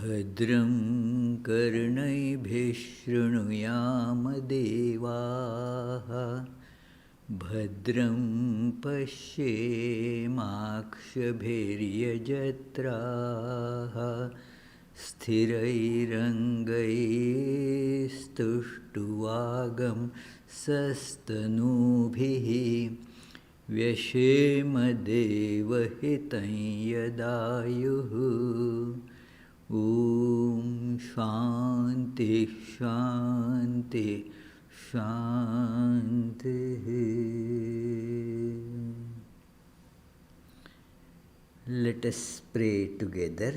भद्रं कर्णैभिः शृणुयाम देवाः भद्रं पश्येमाक्षभिर्यजत्राः स्थिरैरङ्गैस्तुष्टुवागं सस्तनूभिः व्यशेम देवहितं यदायुः। ॐ शान्ति शान्ति शान्तिः। Let us pray together.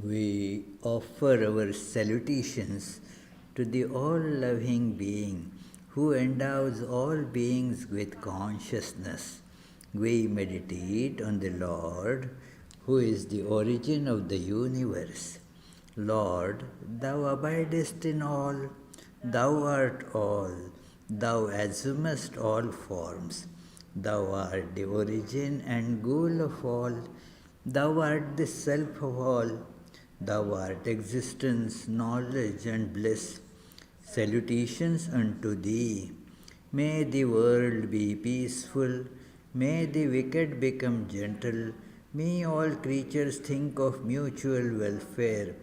We offer our salutations to the all-loving being who endows all beings with consciousness. We meditate on the Lord, who is the origin of the universe. Lord, Thou abidest in all, Thou art all, Thou assumest all forms. Thou art the origin and goal of all, Thou art the self of all, Thou art existence, knowledge and bliss. Salutations unto Thee. May the world be peaceful, may the wicked become gentle, may all creatures think of mutual welfare,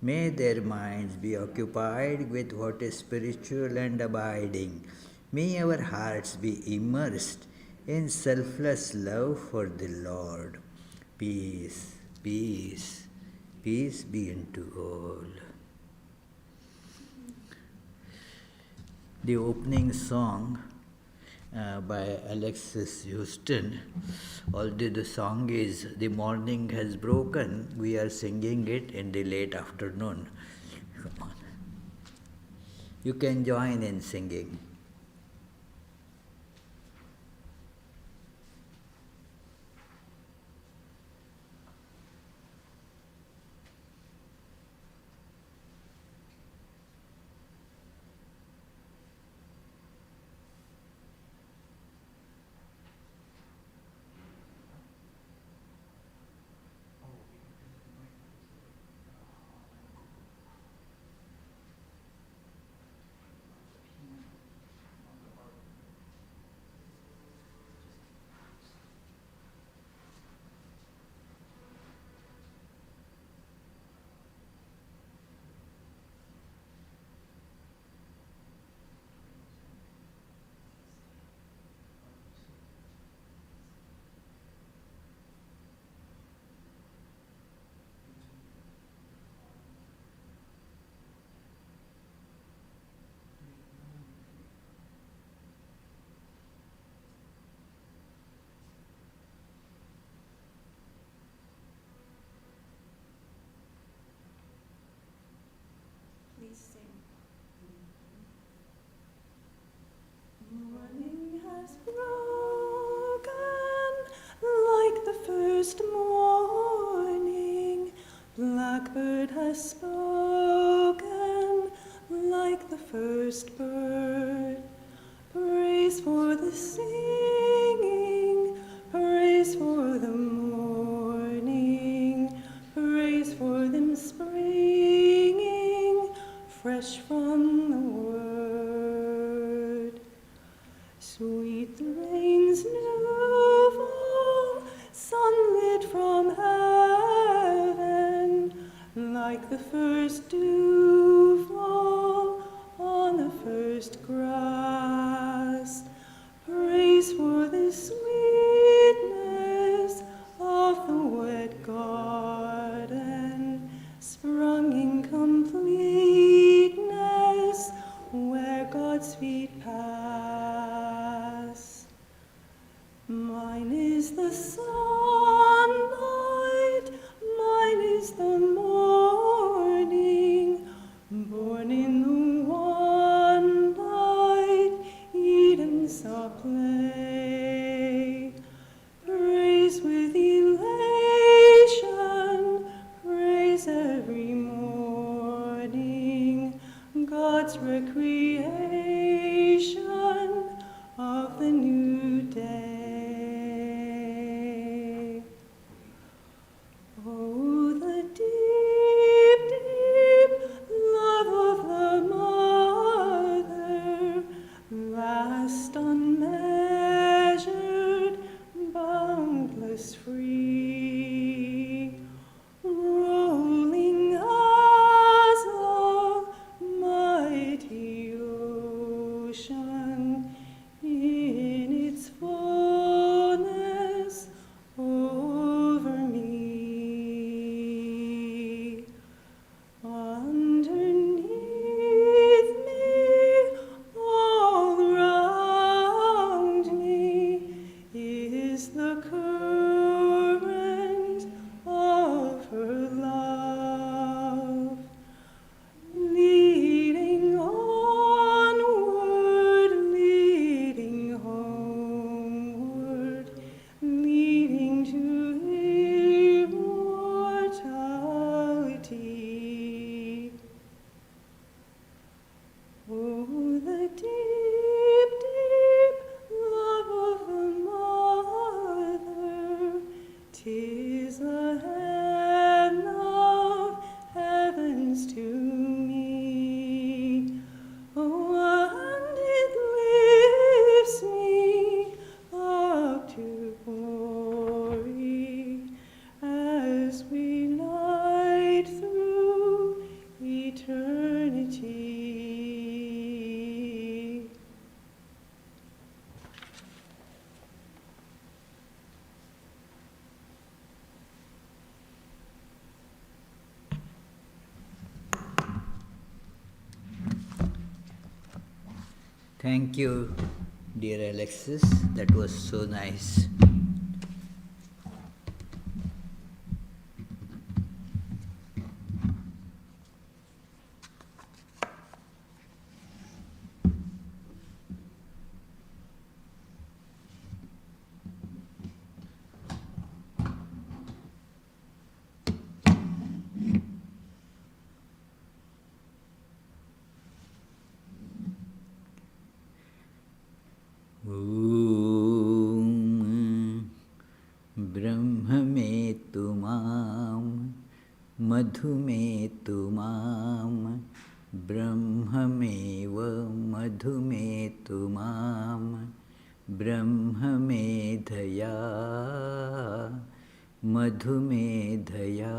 may their minds be occupied with what is spiritual and abiding, may our hearts be immersed in selfless love for the Lord. Peace, peace, peace be unto all. The opening song by Alexis Houston, although the song is "The Morning Has Broken," we are singing it in the late afternoon. Come on. You can join in singing. Morning has broken like the first morning. Blackbird has spoken like the first bird. Praise for the singing, praise for the morning, praise for them springing fresh from the word. Sweet rains new fall, sunlit from heaven, like the first dew fall on the first grass. Praise for the sweetness of the wet garden, sprung in completeness where God's feet pass. Mine is the sunlight, mine is the morning, born in the one light, Eden's a play. Praise with elation, praise every morning, God's recreation of the new day. Thank you, dear Alexis. That was so nice. ब्रह्ममेतु मां मधुमेतु मां ब्रह्ममेव मधुमेतु मां ब्रह्ममेधया मधुमेधया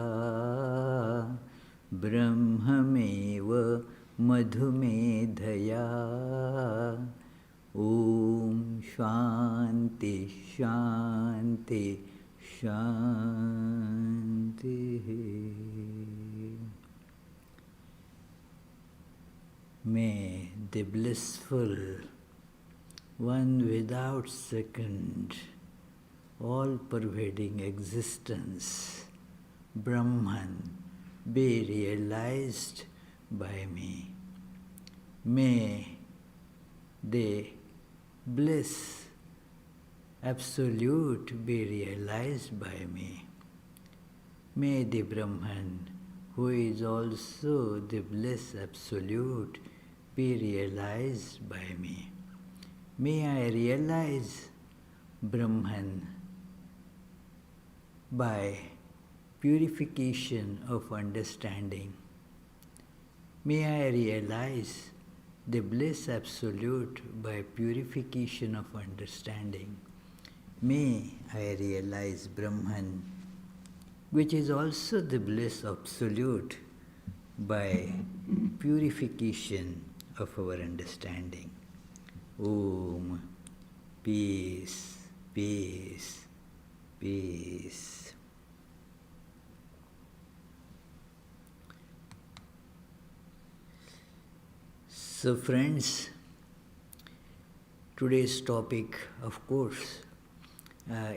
ब्रह्ममेव मधुमेधया ॐ शान्ति शान्ति शान्तिः. May the blissful one without second, all-pervading existence, Brahman, be realized by me. May the bliss absolute be realized by me. May the Brahman, who is also the bliss absolute, be realized by me. May I realize Brahman by purification of understanding. May I realize the bliss absolute by purification of understanding. May I realize Brahman, which is also the bliss absolute, by purification of our understanding. Om. Peace, peace, peace. So friends, today's topic, of course,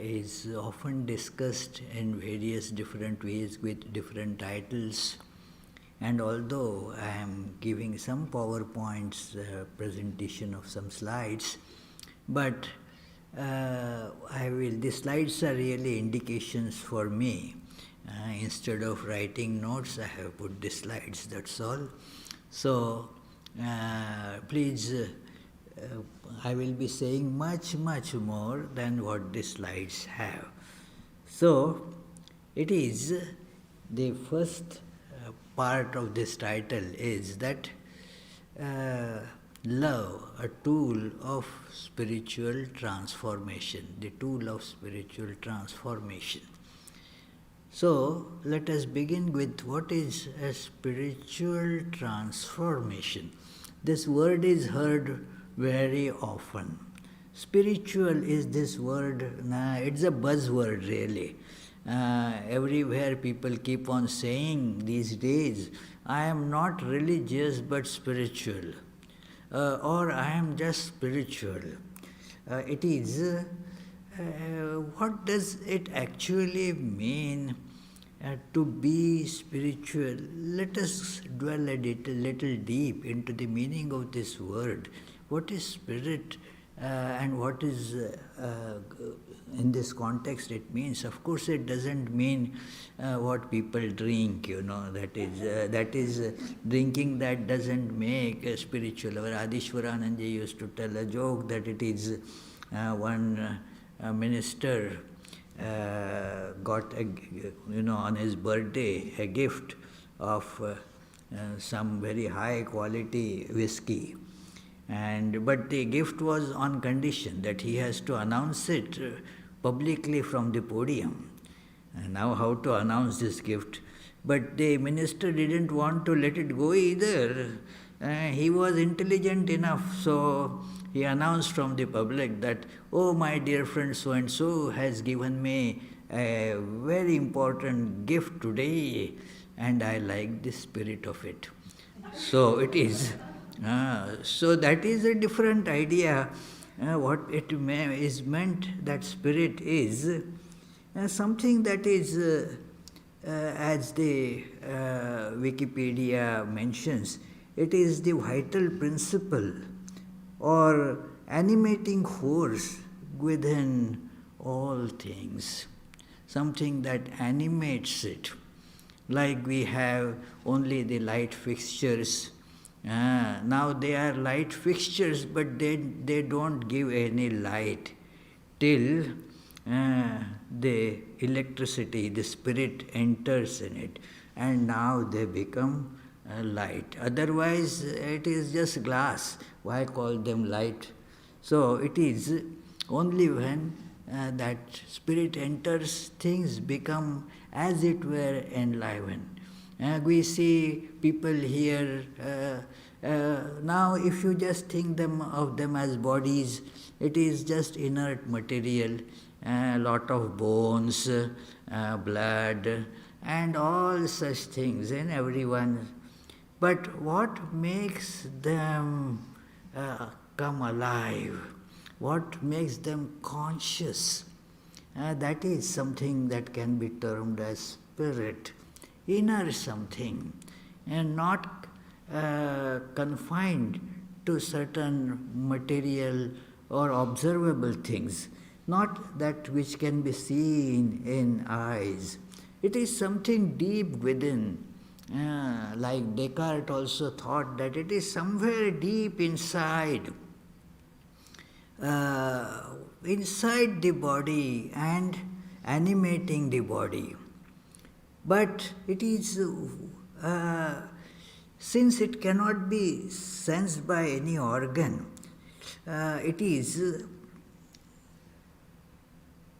is often discussed in various different ways with different titles. And although I am giving some PowerPoints presentation of some slides, but the slides are really indications for me. Instead of writing notes, I have put the slides, that's all. So please, I will be saying much more than what the slides have. So it is the first part of this title is that love, a tool of spiritual transformation, the tool of spiritual transformation. So let us begin with what is a spiritual transformation. This word is heard very often. Spiritual is this word, it's a buzzword really. Everywhere people keep on saying these days, I am not religious but spiritual, or I am just spiritual. It is, what does it actually mean to be spiritual? Let us dwell a little deep into the meaning of this word. What is spirit and what is, in this context it means? Of course it doesn't mean what people drink, that is drinking that doesn't make spiritual. Our Adishwarananda used to tell a joke that it is one minister got on his birthday a gift of some very high quality whiskey. But the gift was on condition that he has to announce it publicly from the podium. And now how to announce this gift? But the minister didn't want to let it go either. He was intelligent enough, so he announced from the public that, oh, my dear friend so-and-so has given me a very important gift today, and I like the spirit of it. So it is So that is a different idea. What is meant that spirit is something that is, as the Wikipedia mentions, it is the vital principle or animating force within all things, something that animates it. Like we have only the light fixtures. Now they are light fixtures, but they don't give any light till the electricity, the spirit enters in it, and now they become light. Otherwise, it is just glass. Why call them light? So it is only when that spirit enters, things become as it were enlivened. We see people here. Now, if you just think of them as bodies, it is just inert material, a lot of bones, blood, and all such things in everyone. But what makes them come alive? What makes them conscious? That is something that can be termed as spirit, inner something, and not confined to certain material or observable things, not that which can be seen in eyes. It is something deep within. Like Descartes also thought that it is somewhere deep inside, inside the body and animating the body. But it is, since it cannot be sensed by any organ, it is,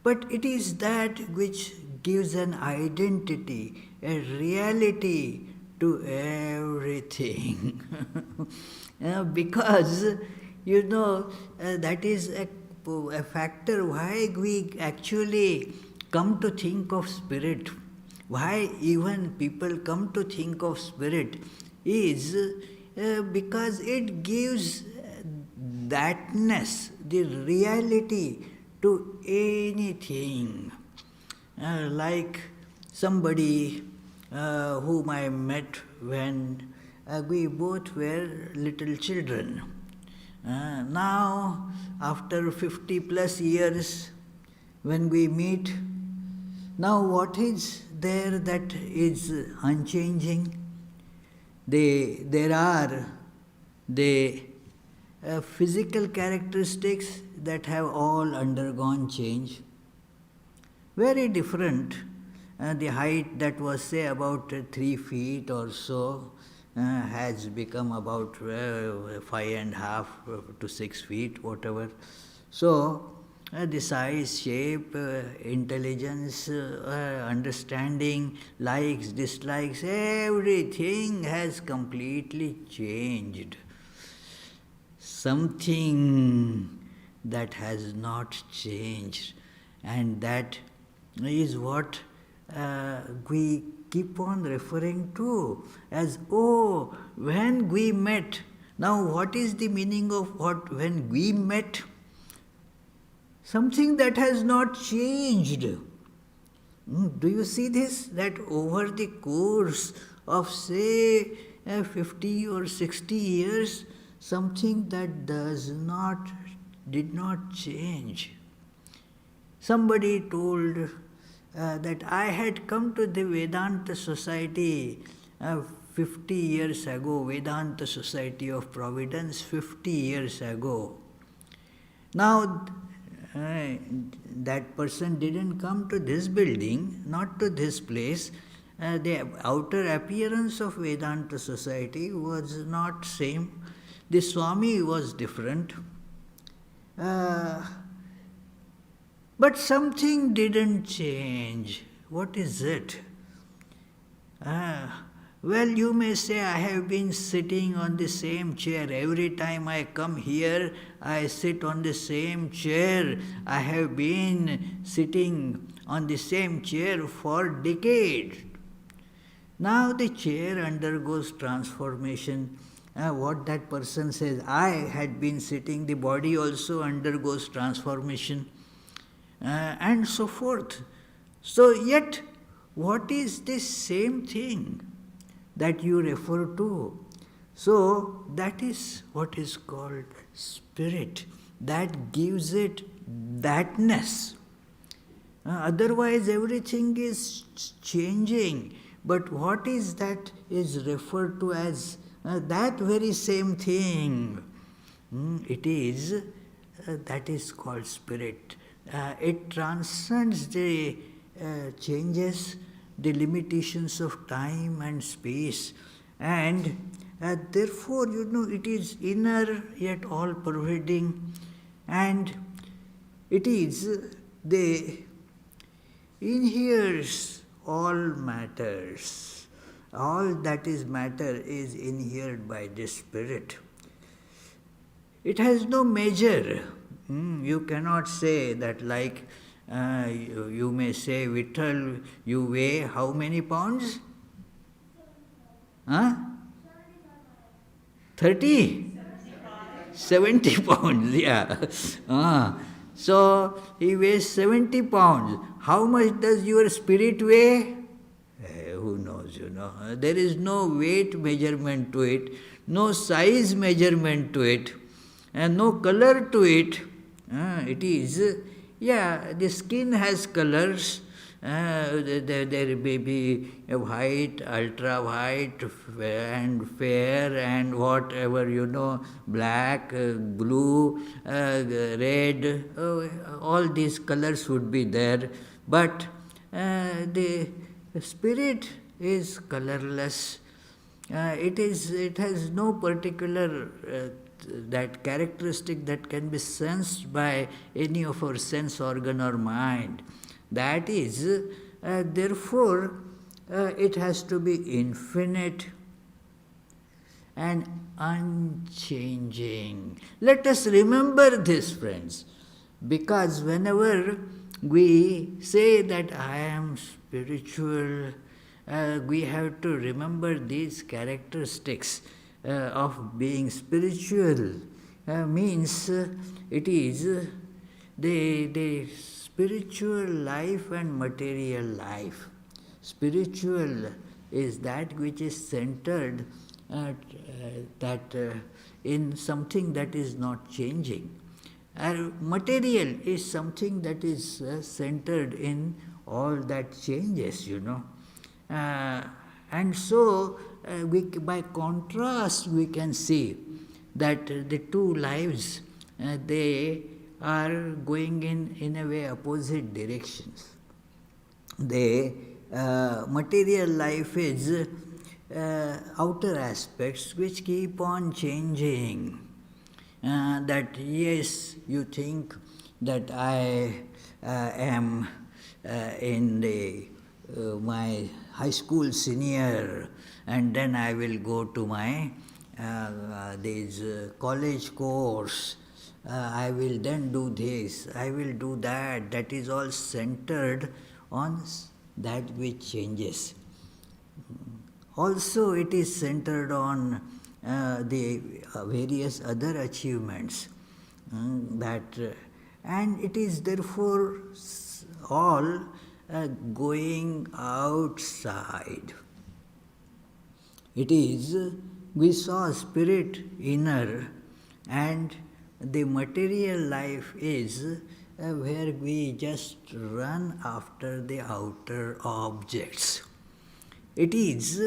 but it is that which gives an identity, a reality to everything. Because, that is a factor why we actually come to think of spirit. Why even people come to think of spirit is because it gives thatness, the reality to anything. Like somebody whom I met when we both were little children. Now, after 50 plus years, when we meet, now what is there that is unchanging? There are the physical characteristics that have all undergone change. Very different. The height that was, say, about 3 feet or so has become about 5.5 to 6 feet, whatever. So, the size, shape, intelligence, understanding, likes, dislikes, everything has completely changed. Something that has not changed, and that is what we keep on referring to as, oh, when we met. Now, what is the meaning of what when we met? Something that has not changed. Do you see this? That over the course of, say, 50 or 60 years, something that did not change. Somebody told that I had come to the Vedanta Society 50 years ago, Vedanta Society of Providence 50 years ago. Now, that person didn't come to this building, not to this place. The outer appearance of Vedanta Society was not same. The Swami was different. But something didn't change. What is it? Well, you may say, I have been sitting on the same chair. Every time I come here, I sit on the same chair. I have been sitting on the same chair for decades. Now the chair undergoes transformation. What that person says, I had been sitting, the body also undergoes transformation, and so forth. So, yet, what is this same thing that you refer to? So, that is what is called spirit. That gives it thatness. Otherwise, everything is changing. But what is that is referred to as that very same thing? It is, that is called spirit. It transcends the changes, the limitations of time and space, and therefore, it is inner yet all pervading, and it is the inheres all matters. All that is matter is inhered by the spirit. It has no measure. You cannot say that, like you may say, Vittal, you weigh how many pounds? Huh? 30? 70 pounds, yeah. So he weighs 70 pounds. How much does your spirit weigh? Who knows, There is no weight measurement to it, no size measurement to it, and no color to it. It is, the skin has colors. There may be white, ultra white, and fair, and whatever, black, blue, red, all these colors would be there. But the spirit is colorless. It has no particular that characteristic that can be sensed by any of our sense organ or mind. That is, therefore, it has to be infinite and unchanging. Let us remember this, friends, because whenever we say that I am spiritual, we have to remember these characteristics of being spiritual. Means it is the spiritual life and material life. Spiritual is that which is centered in something that is not changing. Material is something that is centered in all that changes, and so, by contrast, we can see that the two lives, they are going in a way opposite directions. The material life is outer aspects which keep on changing. That yes, you think that I am in my high school senior, and then I will go to my college course. I will then do this, I will do that. That is all centered on that which changes. Also, it is centered on the various other achievements and it is therefore all going outside. It is, we saw spirit inner, and the material life is where we just run after the outer objects. It is,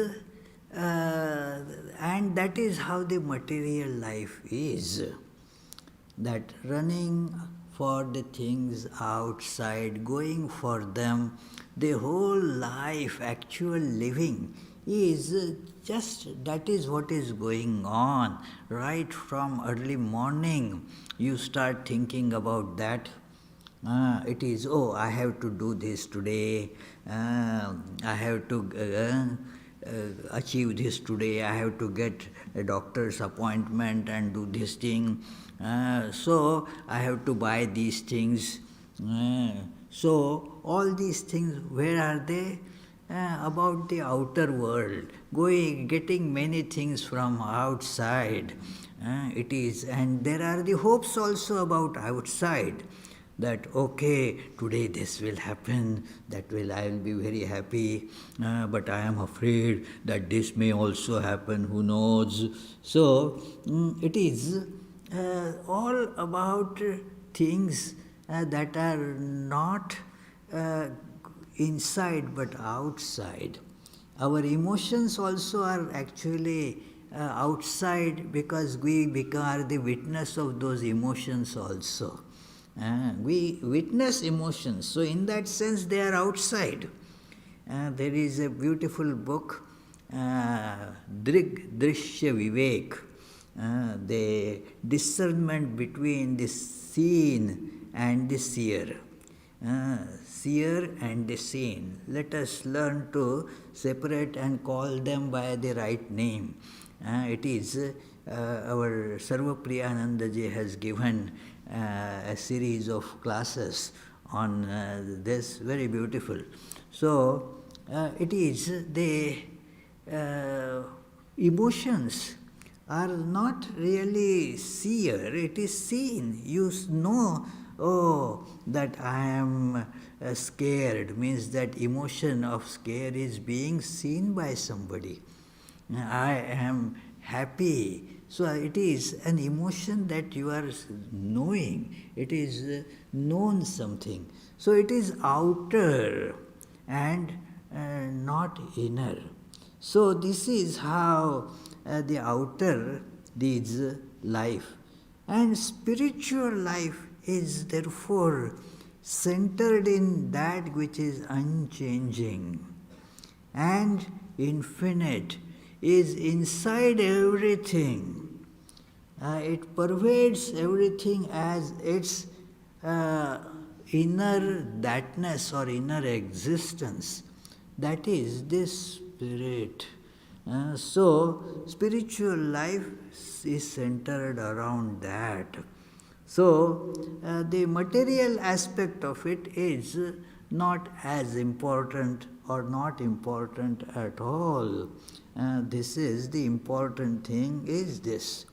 and that is how the material life is, that running for the things outside, going for them, the whole life, actual living, is just, that is what is going on. Right from early morning, you start thinking about that. It is, I have to do this today, I have to achieve this today, I have to get a doctor's appointment and do this thing, so I have to buy these things. So all these things, where are they? about the outer world, getting many things from outside. It is, and there are the hopes also about outside. That okay, today this will happen, that will I will be very happy, but I am afraid that this may also happen. Who knows? So it is all about things that are not inside but outside. Our emotions also are actually outside because we are the witness of those emotions also. We witness emotions, so in that sense they are outside. There is a beautiful book, Drishya Vivek, the discernment between the seen and the seer. Seer and the seen. Let us learn to separate and call them by the right name. It is our Sarvapriyanandaji has given a series of classes on this, very beautiful. So it is the emotions are not really seer, it is seen. You know, oh, that I am scared, means that emotion of scare is being seen by somebody. I am happy. So it is an emotion that you are knowing. It is known something. So it is outer and not inner. So this is how the outer leads life. And spiritual life is therefore centered in that which is unchanging and infinite, is inside everything. It pervades everything as its inner thatness or inner existence. That is this spirit. So, spiritual life is centered around that. So, the material aspect of it is not as important or not important at all. This is the important thing is this.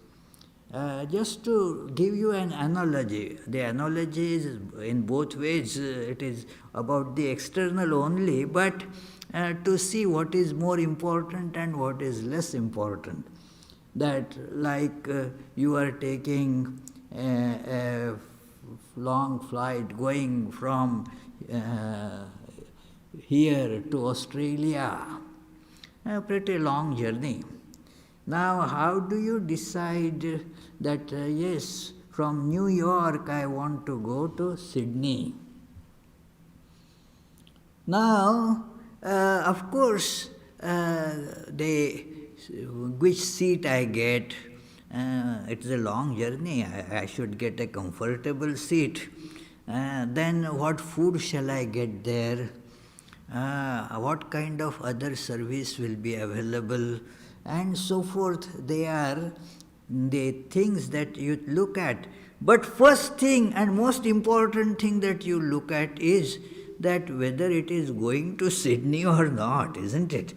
Just to give you an analogy, the analogy is in both ways. It is about the external only, but to see what is more important and what is less important. That like you are taking a long flight going from here to Australia, a pretty long journey. Now, how do you decide that, yes, from New York I want to go to Sydney? Now, of course, which seat I get, it's a long journey, I should get a comfortable seat. Then what food shall I get there? What kind of other service will be available? And so forth. They are the things that you look at. But first thing and most important thing that you look at is that whether it is going to Sydney or not, isn't it?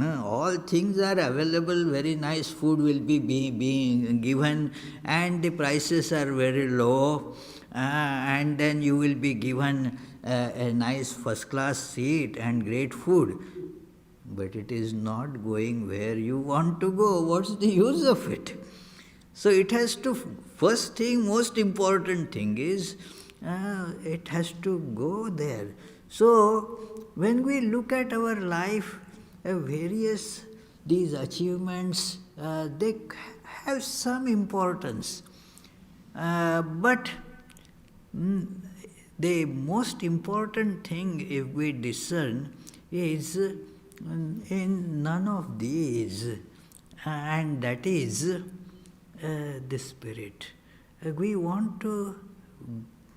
All things are available, very nice food will be being given, and the prices are very low, and then you will be given a nice first class seat and great food. But it is not going where you want to go. What's the use of it? So it has to, first thing, most important thing is, it has to go there. So when we look at our life, various these achievements, they have some importance. But the most important thing, if we discern, is in none of these, and that is the spirit. We want to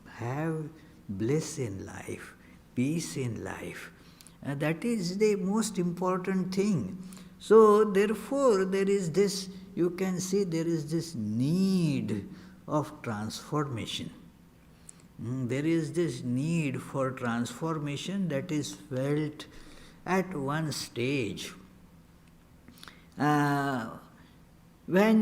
have bliss in life, peace in life. That is the most important thing. So therefore there is this, you can see there is this need of transformation. There is this need for transformation that is felt, at one stage. When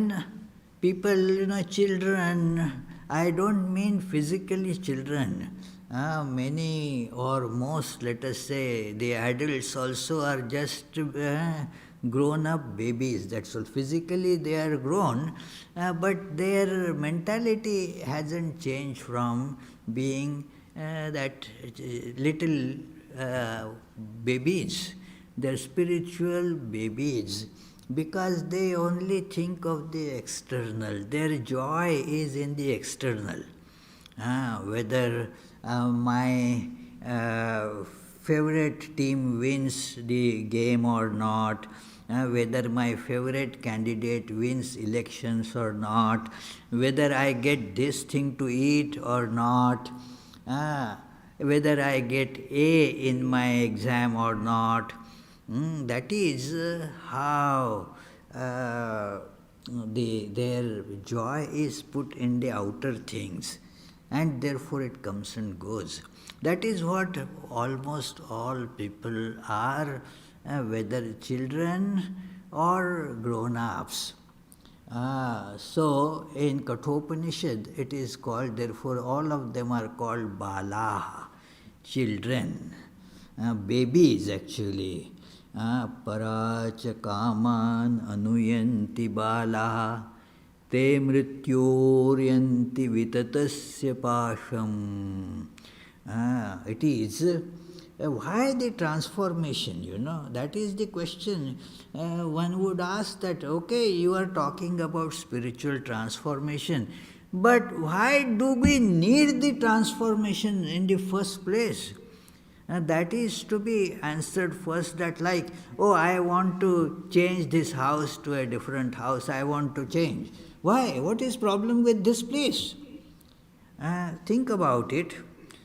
people, children, I don't mean physically children, many or most, let us say, the adults also are just grown up babies. That's all. Physically they are grown, but their mentality hasn't changed from being that little babies. They're spiritual babies because they only think of the external. Their joy is in the external. Whether my favorite team wins the game or not, whether my favorite candidate wins elections or not, whether I get this thing to eat or not, whether I get A in my exam or not. That is how their joy is put in the outer things, and therefore it comes and goes. That is what almost all people are, whether children or grown-ups. So in Kathopanishad it is called, therefore all of them are called Balaha, children, babies actually. Paracha kaman anuyanti balaha te mrityoryanti vitatasya pasham. It is why the transformation, that is the question. One would ask that, okay, you are talking about spiritual transformation, but why do we need the transformation in the first place? That is to be answered first, that like, oh, I want to change this house to a different house, I want to change. Why? What is problem with this place? Think about it.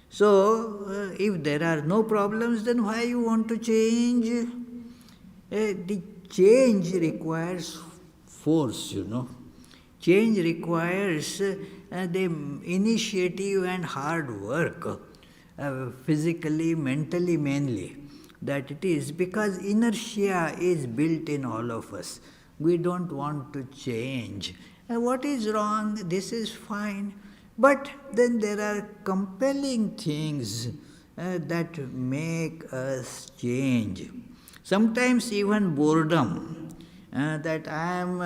So, if there are no problems, then why you want to change? The change requires force, Change requires the initiative and hard work. Physically, mentally mainly, that it is because inertia is built in all of us. We don't want to change. What is wrong? This is fine. But then there are compelling things that make us change. Sometimes even boredom. That I am,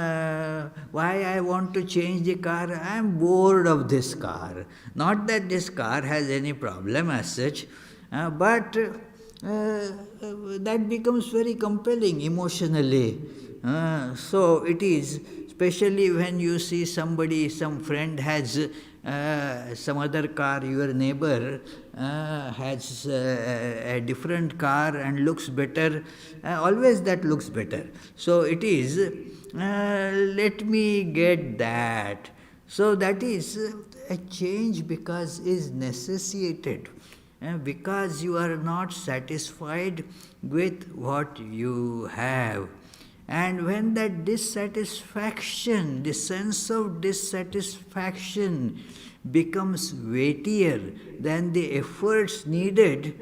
why I want to change the car, I am bored of this car. Not that this car has any problem as such, but that becomes very compelling emotionally. So it is, especially when you see somebody, some friend has some other car, your neighbor has a different car and looks better, always that looks better. So it is, let me get that. So that is a change because is necessitated, because you are not satisfied with what you have. And when that dissatisfaction, the sense of dissatisfaction becomes weightier than the efforts needed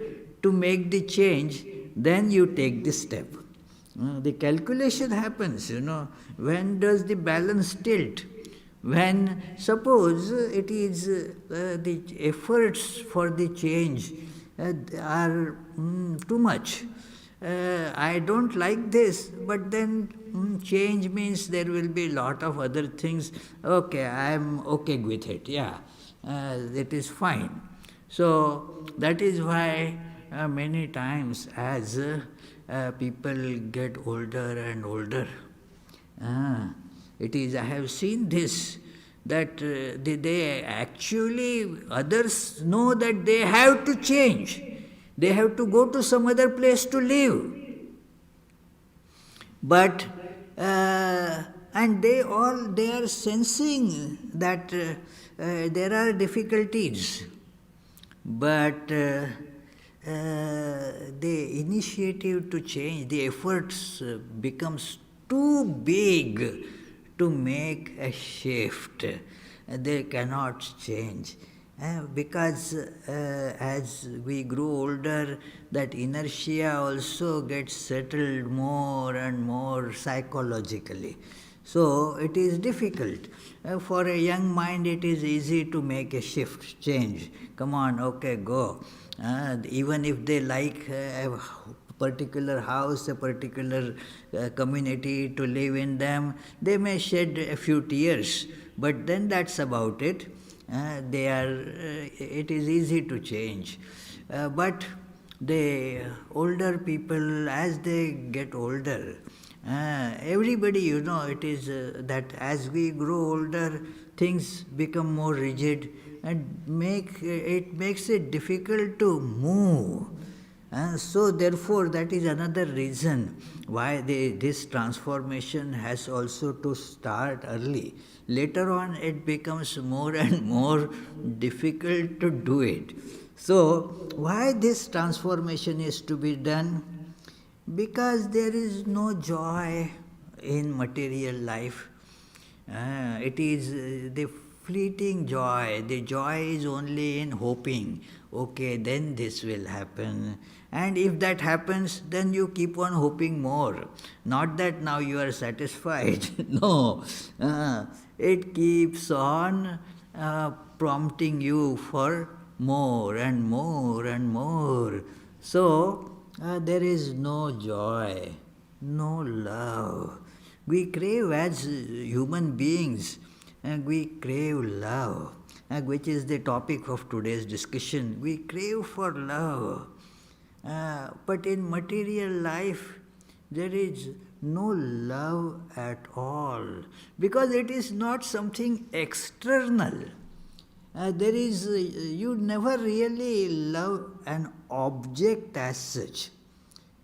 to make the change, then you take the step. The calculation happens, when does the balance tilt? When, suppose it is the efforts for the change are too much. I don't like this, but then change means there will be a lot of other things. Okay, I am okay with it, that is fine. So that is why many times as people get older and older, it is, I have seen this, that they actually, others know that they have to change. They have to go to some other place to live. But, and they are sensing that there are difficulties. But the initiative to change, the efforts becomes too big to make a shift. They cannot change. Because as we grow older, that inertia also gets settled more and more psychologically. So it is difficult. For a young mind, it is easy to make a shift, change. Come on, okay, go. Even if they like a particular house, a particular community to live in them, they may shed a few tears, but then that's about it. It is easy to change. But the older people, as they get older, everybody, it is that as we grow older, things become more rigid and it makes it difficult to move. So therefore, that is another reason why this transformation has also to start early. Later on, it becomes more and more difficult to do it. So, why this transformation is to be done? Because there is no joy in material life. It is the fleeting joy. The joy is only in hoping, okay, then this will happen. And if that happens, then you keep on hoping more. Not that now you are satisfied. No. It keeps on prompting you for more and more and more. So, there is no joy, no love. We crave as human beings, and we crave love, which is the topic of today's discussion. We crave for love. But in material life, there is no love at all because it is not something external. You never really love an object as such,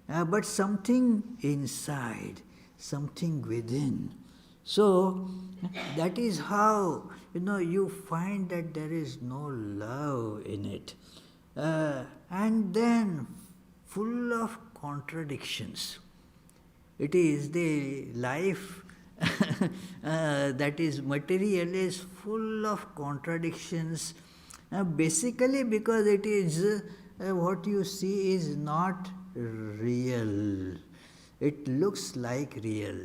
but something inside, something within. So that is how you find that there is no love in it, and then full of contradictions. It is the life that is material is full of contradictions, basically because it is what you see is not real. It looks like real,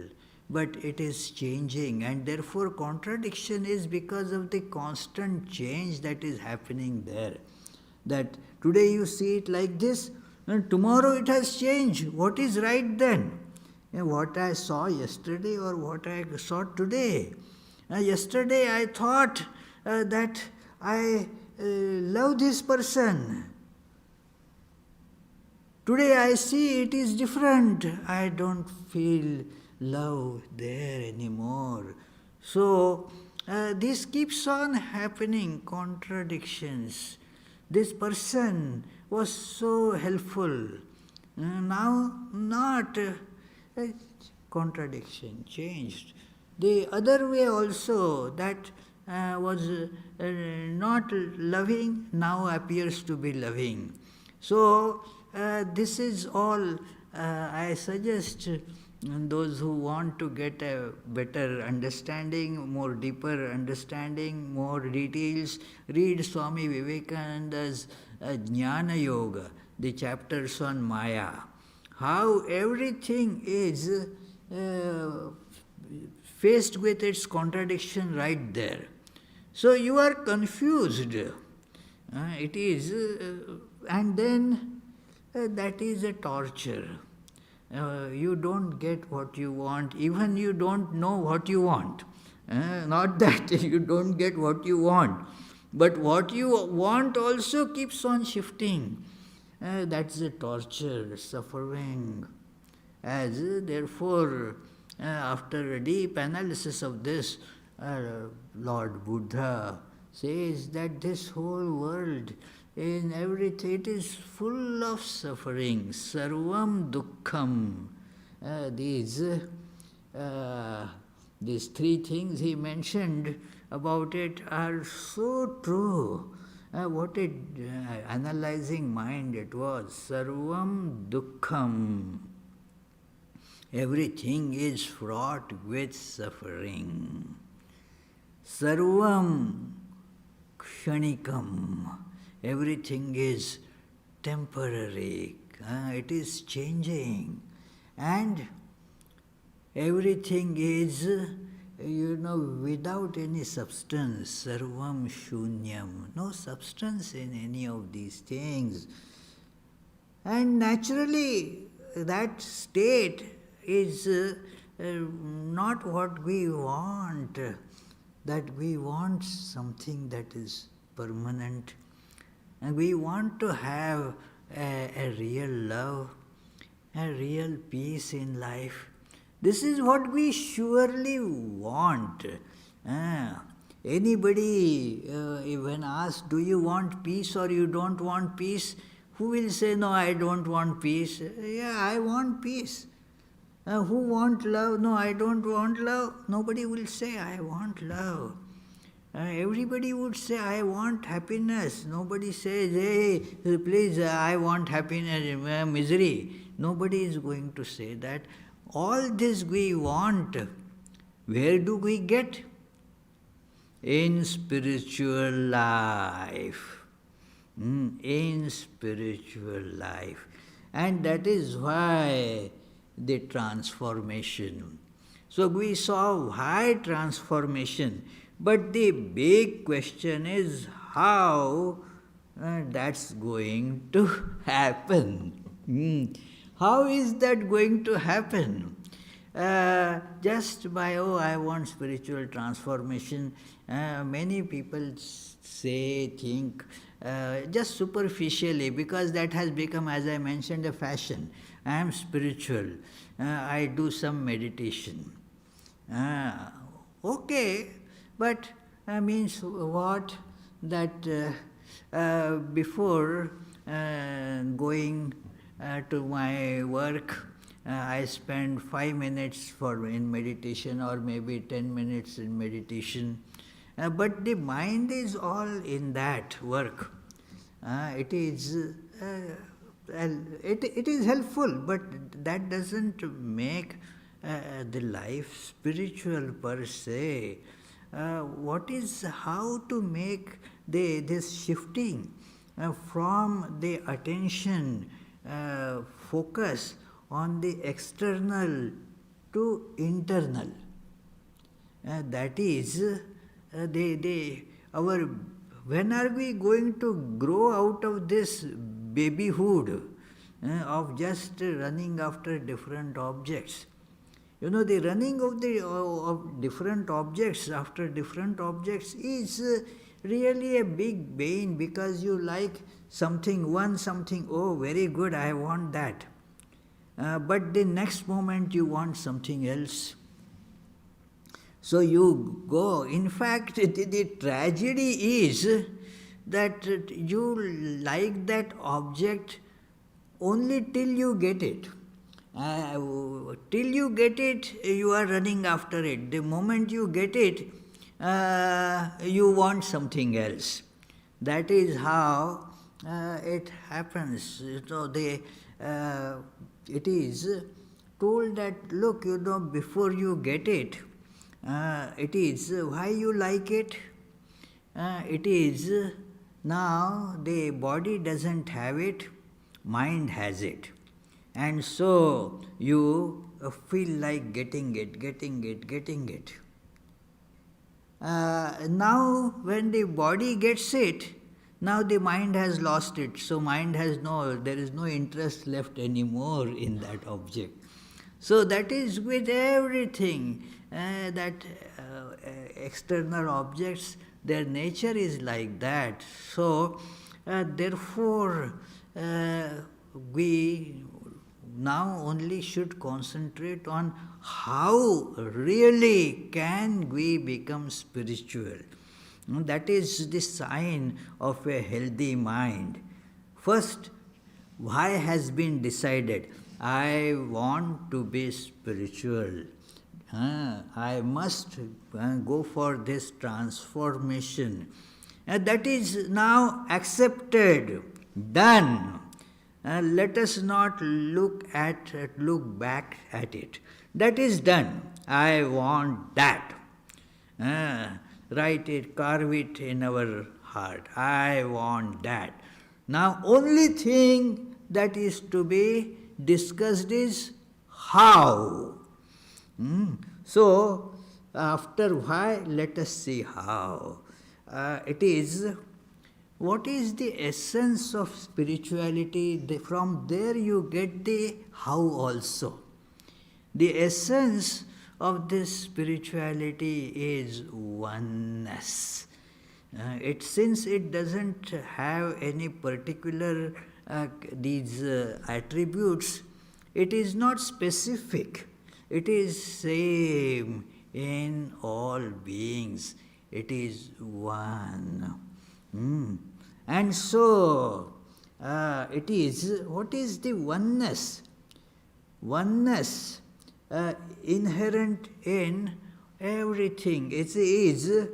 but it is changing, and therefore contradiction is because of the constant change that is happening there. That today you see it like this, and tomorrow it has changed. What is right then? What I saw yesterday or what I saw today? Yesterday I thought that I love this person. Today I see it is different. I don't feel love there anymore. So this keeps on happening, contradictions. This person was so helpful. Now not. Contradiction, changed. The other way also, that was not loving, now appears to be loving. So this is all I suggest those who want to get a better understanding, more deeper understanding, more details, read Swami Vivekananda's Jnana Yoga, the chapters on Maya. How everything is faced with its contradiction right there. So you are confused. It is, and then that is a torture. You don't get what you want, even you don't know what you want. Not that you don't get what you want, but what you want also keeps on shifting. That's the torture, suffering. As therefore, after a deep analysis of this, Lord Buddha says that this whole world, in everything, it is full of suffering. Sarvam dukkham. These three things he mentioned about it are so true. What a analyzing mind it was. Sarvam dukkham. Everything is fraught with suffering. Sarvam, kshanikam. Everything is temporary. It is changing. And everything is, without any substance. Sarvam shunyam. No substance in any of these things. And naturally, that state is not what we want. That we want something that is permanent. And we want to have a real love, a real peace in life. This is what we surely want. Anybody, when asked, do you want peace or you don't want peace? Who will say, no, I don't want peace? Yeah, I want peace. Who want love? No, I don't want love. Nobody will say, I want love. Everybody would say, I want happiness. Nobody says, hey, please, I want happiness, misery. Nobody is going to say that. All this we want. Where do we get? In spiritual life. In spiritual life. And that is why the transformation. So we saw high transformation. But the big question is how that's going to happen. How is that going to happen? Just by, I want spiritual transformation. Many people say, think, just superficially, because that has become, as I mentioned, a fashion. I am spiritual. I do some meditation. Okay, but means what? That before going to my work, I spend 5 minutes in meditation, or maybe 10 minutes in meditation. But the mind is all in that work. It is helpful, but that doesn't make the life spiritual per se. How to make this shifting from the attention focus on the external to internal. That is, when are we going to grow out of this babyhood of just running after different objects? The running of different objects after different objects is really a big bane, because you like something, oh, very good, I want that. But the next moment you want something else. So you go. In fact, the tragedy is that you like that object only till you get it. Till you get it, you are running after it. The moment you get it, you want something else. That is how it happens. It is told that, look, before you get it, it is why you like it. It is now the body doesn't have it, mind has it. And so you feel like getting it. Now when the body gets it, now the mind has lost it. So there is no interest left anymore in that object. So that is with everything, external objects, their nature is like that. So therefore we now only should concentrate on how really can we become spiritual. That is the sign of a healthy mind. First, why has been decided? I want to be spiritual. I must go for this transformation. That is now accepted, done. Let us not look back at it. That is done. I want that. Write it, carve it in our heart. I want that. Now, only thing that is to be discussed is how. So, after why, let us see how. It is what is the essence of spirituality. From there, you get the how also. The essence of this spirituality is oneness. Since it doesn't have any particular these attributes, it is not specific. It is same in all beings. It is one. And so it is. What is the oneness? Oneness inherent in everything. It is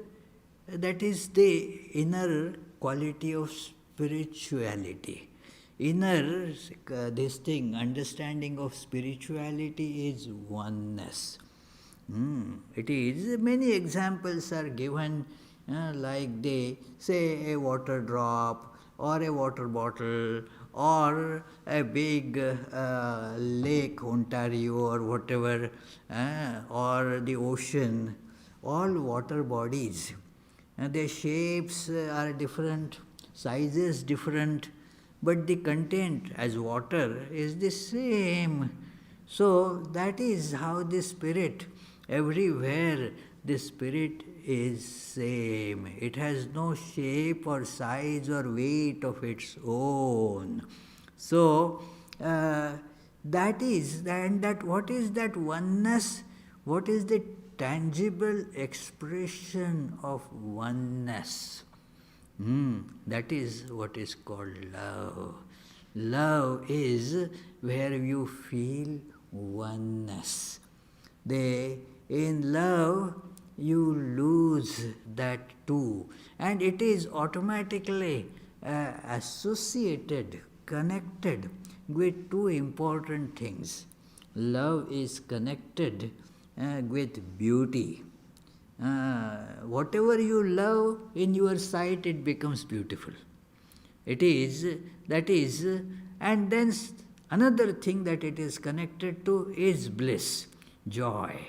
that is the inner quality of spirituality. Inner this thing, understanding of spirituality is oneness. It is, many examples are given, like they say a water drop or a water bottle or a big lake, Ontario or whatever, or the ocean, all water bodies. Their shapes are different, sizes different, but the content as water is the same. So that is how the spirit, everywhere the spirit is same. It has no shape or size or weight of its own. So that is, and that what is that oneness? What is the tangible expression of oneness? That is what is called love. Love is where you feel oneness. In love, you lose that too. And it is automatically associated, connected with two important things. Love is connected with beauty. Whatever you love in your sight, it becomes beautiful. It is, that is, and then another thing that it is connected to is bliss, joy.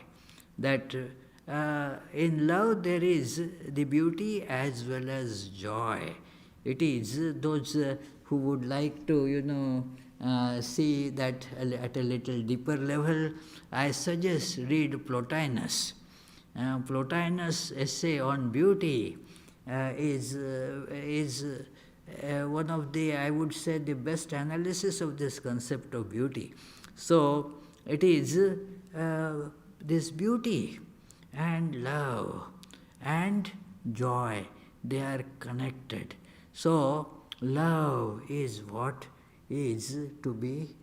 That in love there is the beauty as well as joy. It is those who would like to, see that at a little deeper level, I suggest read Plotinus. Plotinus' essay on beauty is one of the, I would say, the best analysis of this concept of beauty. So it is this beauty and love and joy, they are connected. So love is what is to be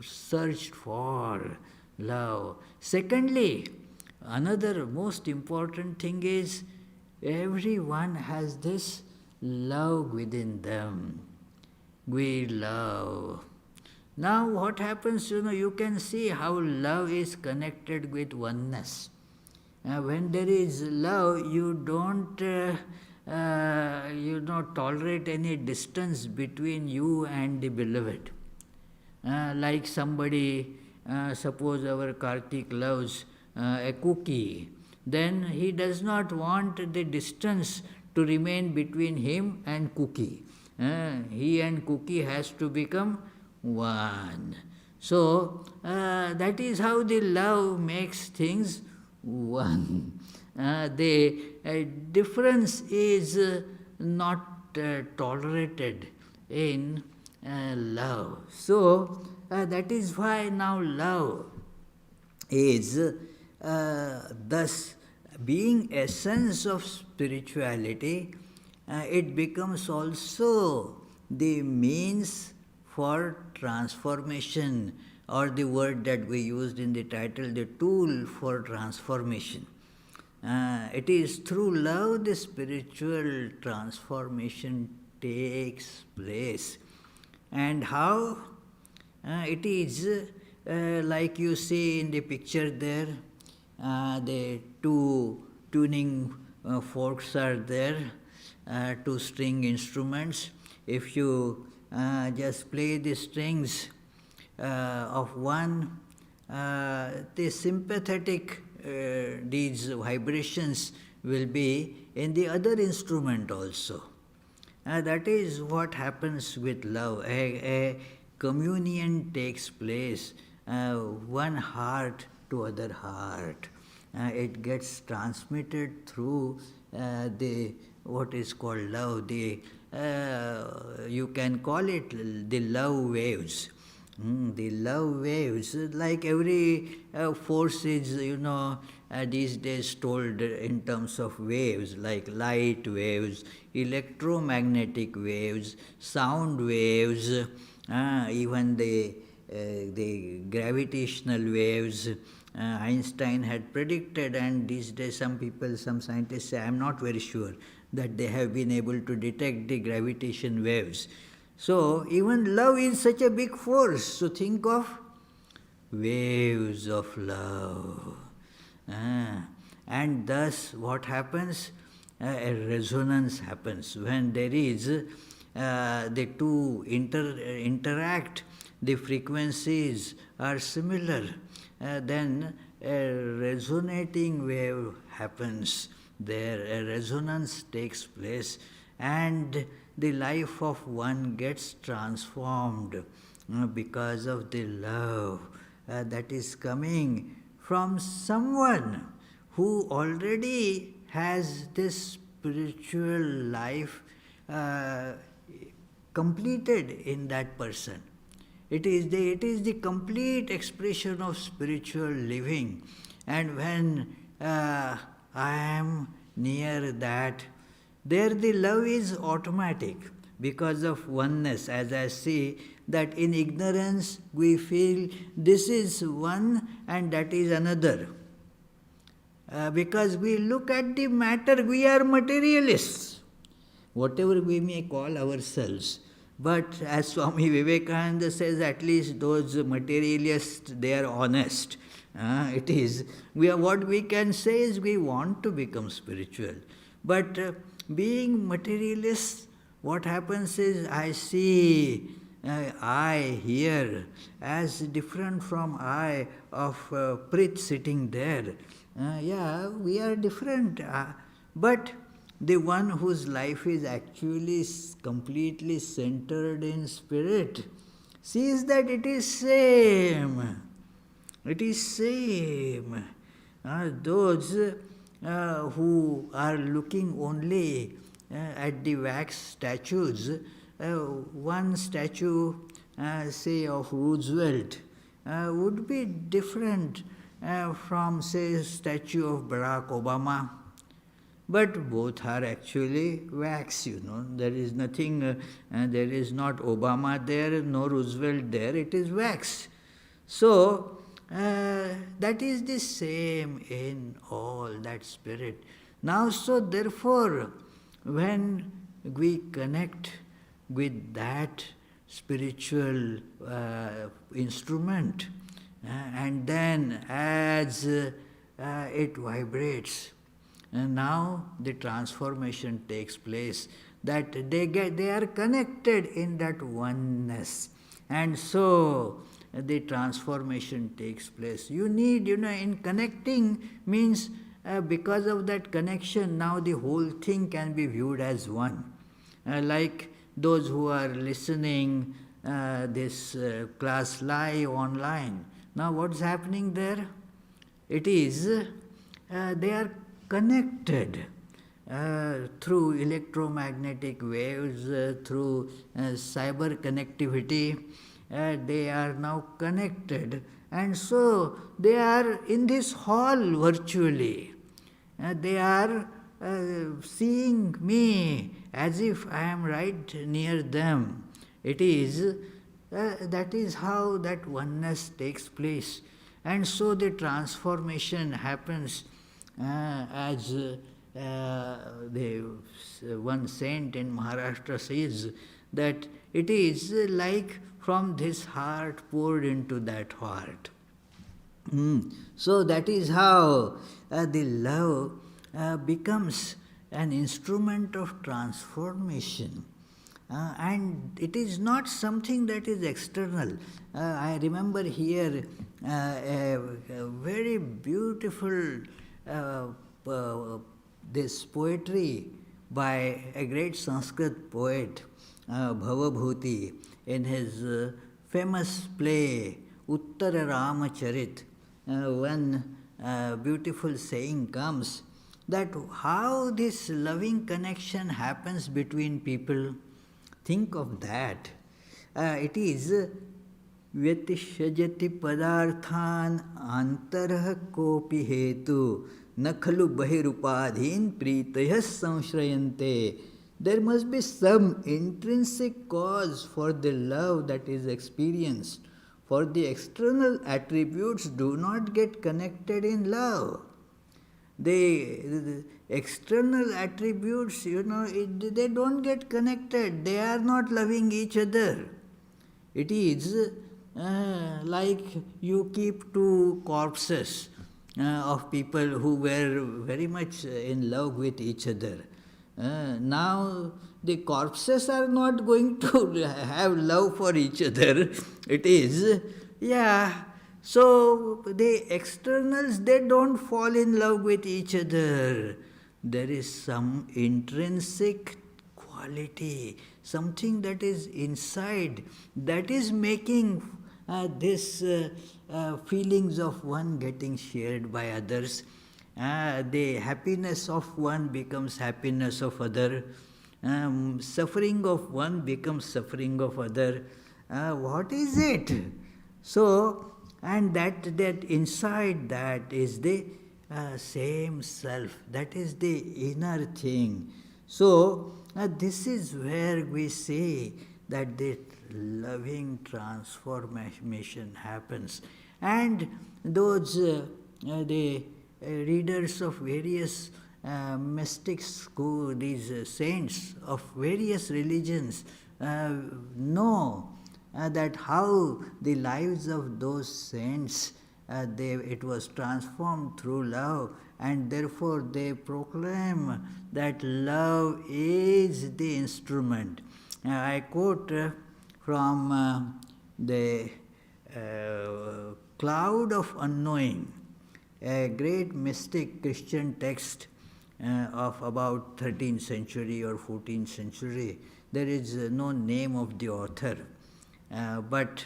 searched for. Love. Secondly, another most important thing is everyone has this love within them. We love. Now what happens, you can see how love is connected with oneness. When there is love, you don't tolerate any distance between you and the beloved. Like somebody, suppose our Karthik loves a cookie, then he does not want the distance to remain between him and cookie. He and cookie has to become one. So that is how the love makes things one. The difference is not tolerated in love. So that is why now love is thus being essence of spirituality. It becomes also the means for transformation, or the word that we used in the title, the tool for transformation. It is through love the spiritual transformation takes place. And how? It is like you see in the picture there, the two tuning forks are there, two-string instruments. If you just play the strings of one, the sympathetic these vibrations will be in the other instrument also. That is what happens with love. A communion takes place, one heart to other heart. It gets transmitted through the what is called love. The you can call it the love waves. The love waves, like every force is, these days told in terms of waves, like light waves, electromagnetic waves, sound waves, even the gravitational waves. Einstein had predicted, and these days some scientists say, I am not very sure, that they have been able to detect the gravitation waves. So even love is such a big force. So think of waves of love. And thus what happens? A resonance happens. When there is, the two interact, the frequencies are similar, then a resonating wave happens there, a resonance takes place, and the life of one gets transformed because of the love that is coming from someone who already has this spiritual life completed in that person. It is the complete expression of spiritual living. And when I am near that, there the love is automatic because of oneness. As I see that in ignorance we feel this is one and that is another. Because we look at the matter, we are materialists, whatever we may call ourselves. But as Swami Vivekananda says, at least those materialists, they are honest. What we can say is we want to become spiritual. But being materialist, what happens is I see I here as different from I of Prit sitting there. We are different. But the one whose life is actually completely centered in spirit sees that it is same. It is same. Those who are looking only at the wax statues, one statue, say of Roosevelt, would be different from, say, statue of Barack Obama. But both are actually wax, There is nothing, there is not Obama there, no Roosevelt there, it is wax. So, that is the same in all that spirit. Now, so therefore, when we connect with that spiritual instrument, and then as it vibrates, and now the transformation takes place, that they are connected in that oneness. And so the transformation takes place. You need, in connecting means because of that connection, now the whole thing can be viewed as one. Like those who are listening this class live online. Now what's happening there? It is, they are connected through electromagnetic waves, through cyber connectivity. They are now connected, and so they are in this hall virtually. They are seeing me as if I am right near them. It is, that is how that oneness takes place. And so the transformation happens as one saint in Maharashtra says, that it is like from this heart poured into that heart. So that is how the love becomes an instrument of transformation. And it is not something that is external. I remember here a very beautiful this poetry by a great Sanskrit poet, Bhavabhuti, in his famous play Uttara Ramacharit. One beautiful saying comes that how this loving connection happens between people. Think of that. It is व्यतिषजति पदार्थान अंतरः कोपि हेतु न खलु बहिरुपाधीन प्रीतयः संश्रयन्ते. There must be some intrinsic cause for the love that is experienced, for the external attributes do not get connected in love. The external attributes, they don't get connected. They are not loving each other. It is like you keep two corpses of people who were very much in love with each other. Now the corpses are not going to have love for each other. It is, so the externals, they don't fall in love with each other. There is some intrinsic quality, something that is inside, that is making this feelings of one getting shared by others. The happiness of one becomes happiness of other. Suffering of one becomes suffering of other. What is it? So, and that inside that is the same self, that is the inner thing. So, this is where we say that the loving transformation happens. And those, the readers of various mystic school, these saints of various religions know that how the lives of those saints, it was transformed through love, and therefore they proclaim that love is the instrument. I quote from the Cloud of Unknowing, a great mystic Christian text of about 13th century or 14th century. There is no name of the author. But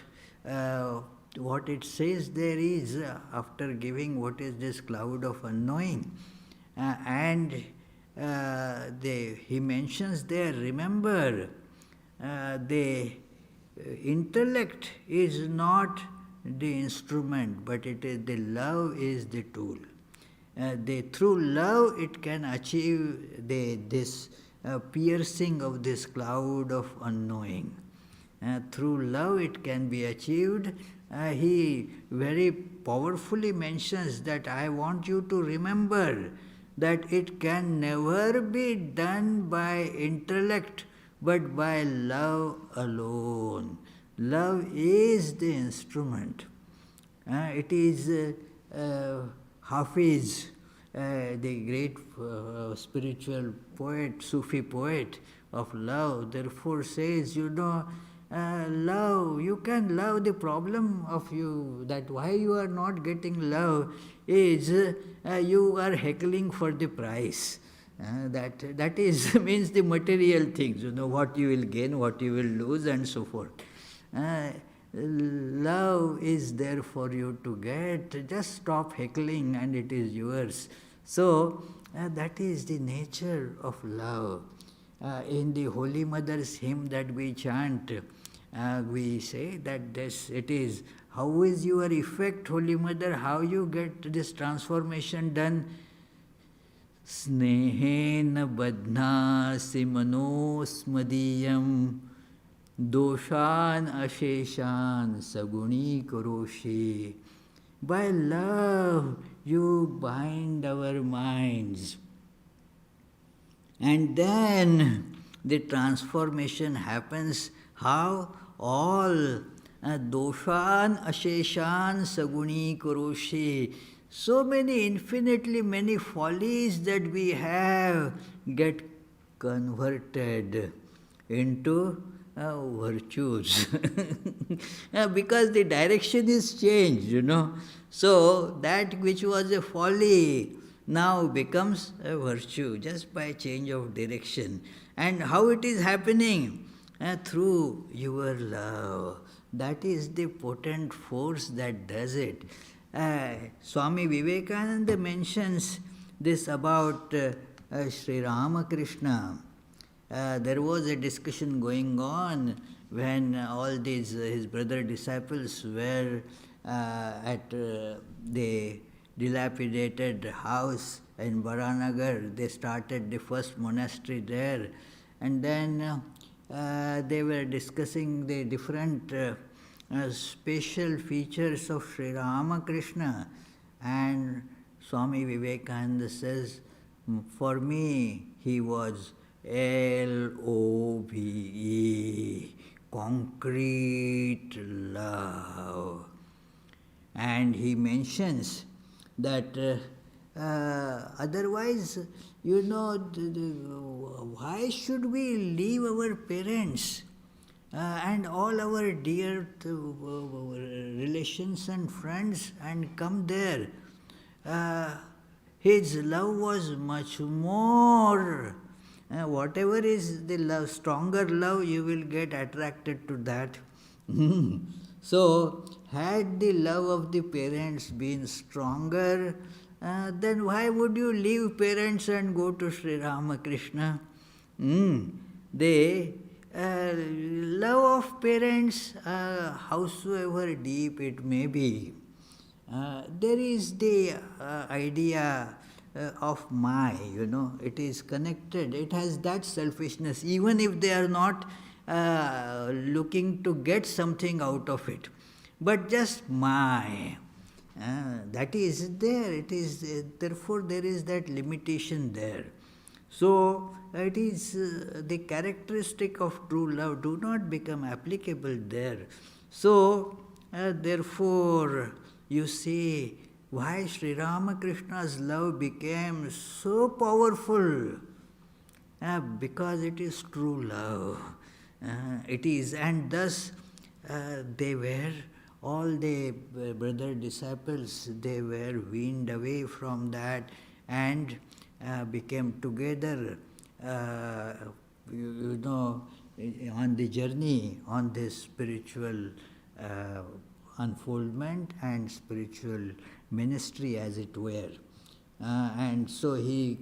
what it says there is, after giving what is this cloud of unknowing, and he mentions there, remember, the intellect is not the instrument, but it is the love is the tool. Through love it can achieve this piercing of this cloud of unknowing. Through love it can be achieved. He very powerfully mentions that I want you to remember that it can never be done by intellect but by love alone. Love is the instrument. It is Hafiz, the great spiritual poet, Sufi poet of love, therefore says, love, you can love. The problem of you, that why you are not getting love, is you are heckling for the price. That is means the material things, what you will gain, what you will lose, and so forth. Love is there for you to get. Just stop heckling and it is yours. So that is the nature of love. In the Holy Mother's hymn that we chant, we say that it is, how is your effect, Holy Mother, how you get this transformation done? Snehena badhnasi manosmadiyam doshan asheshan saguni karoshi. By love you bind our minds. And then the transformation happens. How? All doshan asheshan saguni karoshi. so many, infinitely many follies that we have get converted into virtues. Because the direction is changed. So that which was a folly now becomes a virtue just by change of direction. And how it is happening? Through your love. That is the potent force that does it. Swami Vivekananda mentions this about Sri Ramakrishna. There was a discussion going on when all these his brother disciples were at the dilapidated house in Baranagar. They started the first monastery there, and then they were discussing the different special features of Sri Ramakrishna, and Swami Vivekananda says, for me, he was LOVE, concrete love. And he mentions that otherwise, why should we leave our parents and all our dear relations and friends and come there? His love was much more. Whatever is the love, stronger love, you will get attracted to that. So, had the love of the parents been stronger, then why would you leave parents and go to Sri Ramakrishna? The love of parents, howsoever deep it may be, there is the idea of it is connected, it has that selfishness, even if they are not looking to get something out of it, but just that is there, it is therefore there is that limitation there. So it is the characteristic of true love do not become applicable there. So therefore you see why Sri Ramakrishna's love became so powerful, because it is true love. It is, and thus they were, all the brother disciples, they were weaned away from that and became together, on the journey, on this spiritual unfoldment and spiritual ministry, as it were. And so I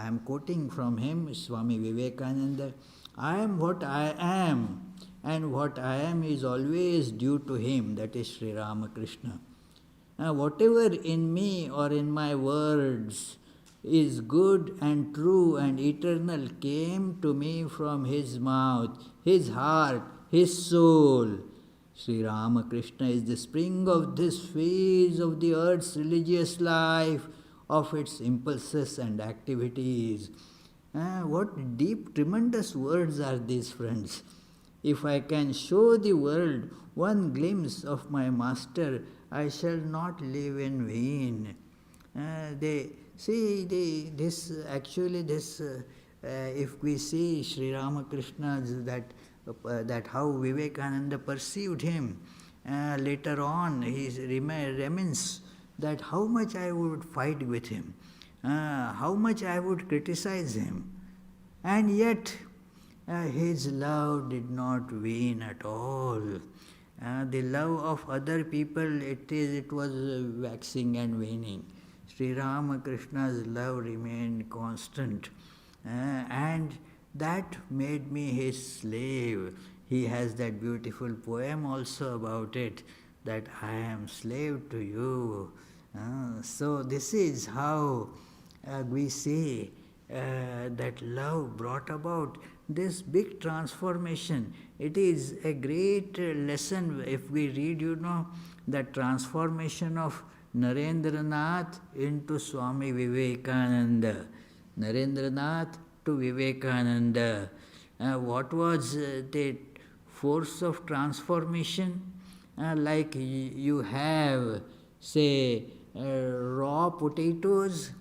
am quoting from him, Swami Vivekananda, I am what I am, and what I am is always due to him, that is Sri Ramakrishna. Whatever in me or in my words is good and true and eternal came to me from his mouth, his heart, his soul. Sri Ramakrishna is the spring of this phase of the earth's religious life, of its impulses and activities. What deep, tremendous words are these, friends. If I can show the world one glimpse of my master, I shall not live in vain. If we see Sri Ramakrishna's, that how Vivekananda perceived him, later on he remains that how much I would fight with him, how much I would criticize him, and yet his love did not wane at all. The love of other people, it was waxing and waning. Sri Ramakrishna's love remained constant, and that made me his slave. He has that beautiful poem also about it, that I am slave to you. So this is how we see that love brought about this big transformation. It is a great lesson if we read, the transformation of Narendranath into Swami Vivekananda. Narendranath to Vivekananda. What was the force of transformation? Like you have, say, raw potatoes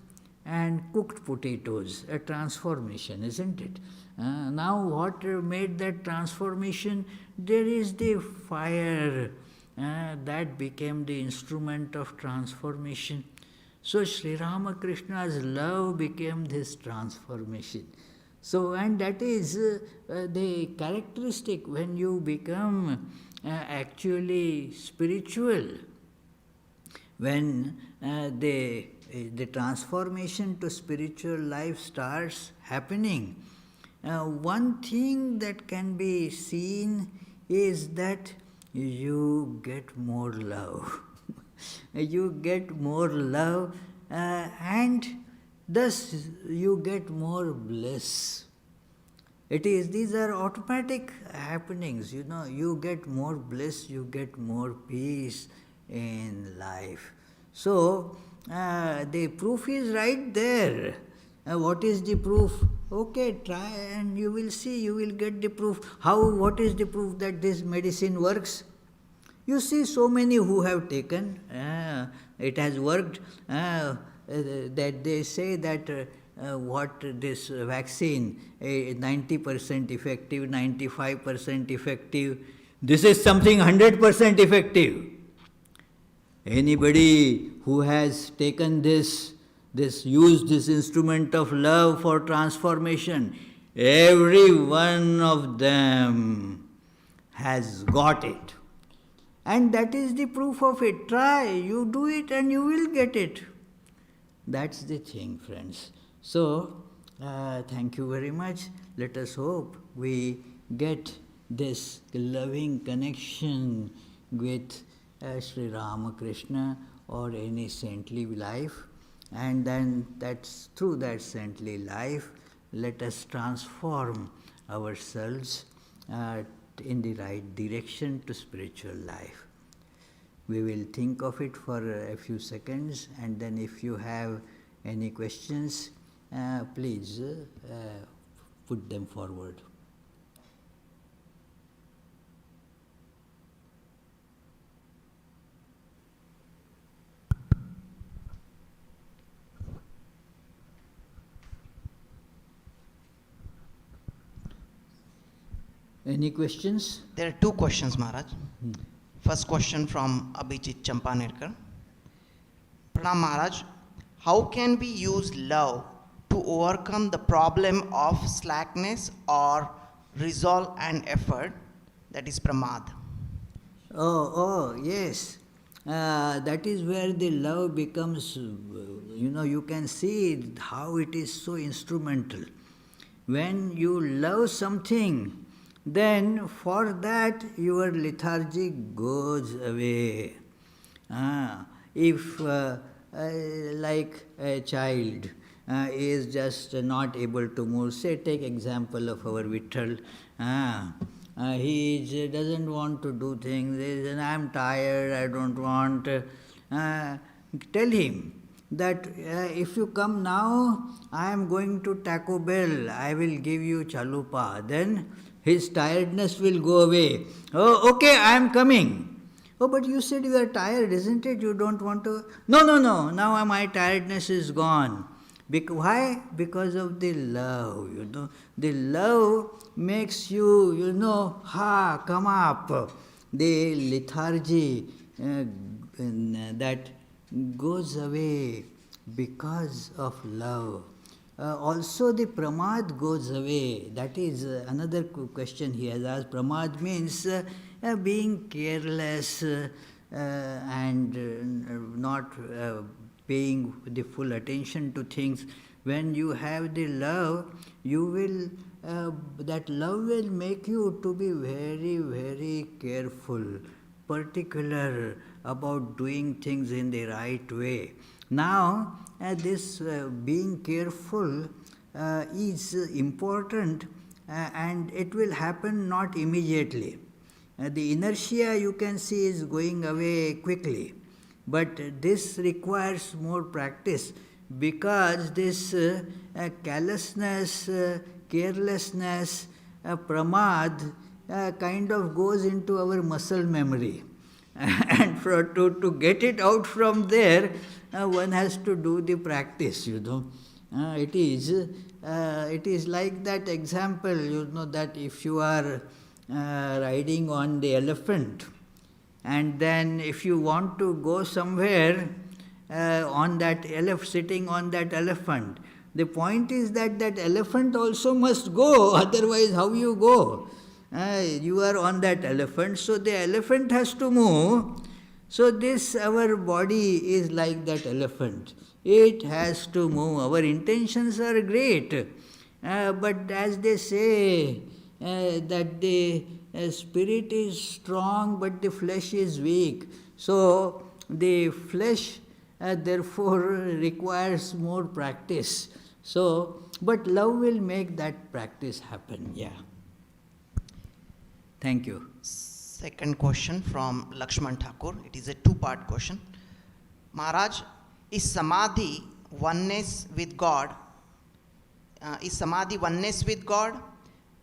and cooked potatoes, a transformation, isn't it? Now, what made that transformation? There is the fire that became the instrument of transformation. So, Sri Ramakrishna's love became this transformation. So, and that is the characteristic when you become actually spiritual, when the transformation to spiritual life starts happening. One thing that can be seen is that you get more love. You get more love, and thus you get more bliss. These are automatic happenings, you get more bliss, you get more peace in life. So, the proof is right there. What is the proof? Okay, try and you will see, you will get the proof. What is the proof that this medicine works? You see so many who have taken, it has worked, that they say that what this vaccine, 90% effective, 95% effective, this is something 100% effective. Anybody who has taken used this instrument of love for transformation, every one of them has got it. And that is the proof of it. Try, you do it and you will get it. That's the thing, friends. So, thank you very much. Let us hope we get this loving connection with Sri Ramakrishna or any saintly life, and then that's through that saintly life, let us transform ourselves in the right direction to spiritual life. We will think of it for a few seconds, and then if you have any questions, please put them forward. Any questions? There are two questions, Maharaj. First question from Abhijit Champanerkar. Pranam Maharaj, how can we use love to overcome the problem of slackness or resolve and effort, that is pramad? Oh, yes. That is where the love becomes, you can see how it is so instrumental. When you love something, then for that your lethargy goes away. If like a child is just not able to move, say take example of our Vitthal, he doesn't want to do things, he says, I'm tired, I don't want. Tell him that if you come now, I am going to Taco Bell, I will give you chalupa. Then his tiredness will go away. Oh, okay, I am coming. Oh, but you said you are tired, isn't it? You don't want to. No, now my tiredness is gone. Why? Because of the love, The love makes you, come up. The lethargy that goes away because of love. Also the pramad goes away. That is another question he has asked. Pramad means being careless and not paying the full attention to things. When you have the love, you will that love will make you to be very, very careful, particular about doing things in the right way. Now, this being careful is important, and it will happen not immediately. The inertia you can see is going away quickly, but this requires more practice, because this callousness, carelessness, pramad kind of goes into our muscle memory. And to get it out from there, one has to do the practice, it is like that example, that if you are riding on the elephant, and then if you want to go somewhere on that sitting on that elephant, the point is that that elephant also must go, otherwise how you go? You are on that elephant, so the elephant has to move. So this, our body is like that elephant. It has to move. Our intentions are great. But as they say, that the spirit is strong, but the flesh is weak. So the flesh therefore requires more practice. So, but love will make that practice happen. Yeah. Thank you. Second question from Lakshman Thakur. It is a two-part question. Maharaj, is Samadhi oneness with God?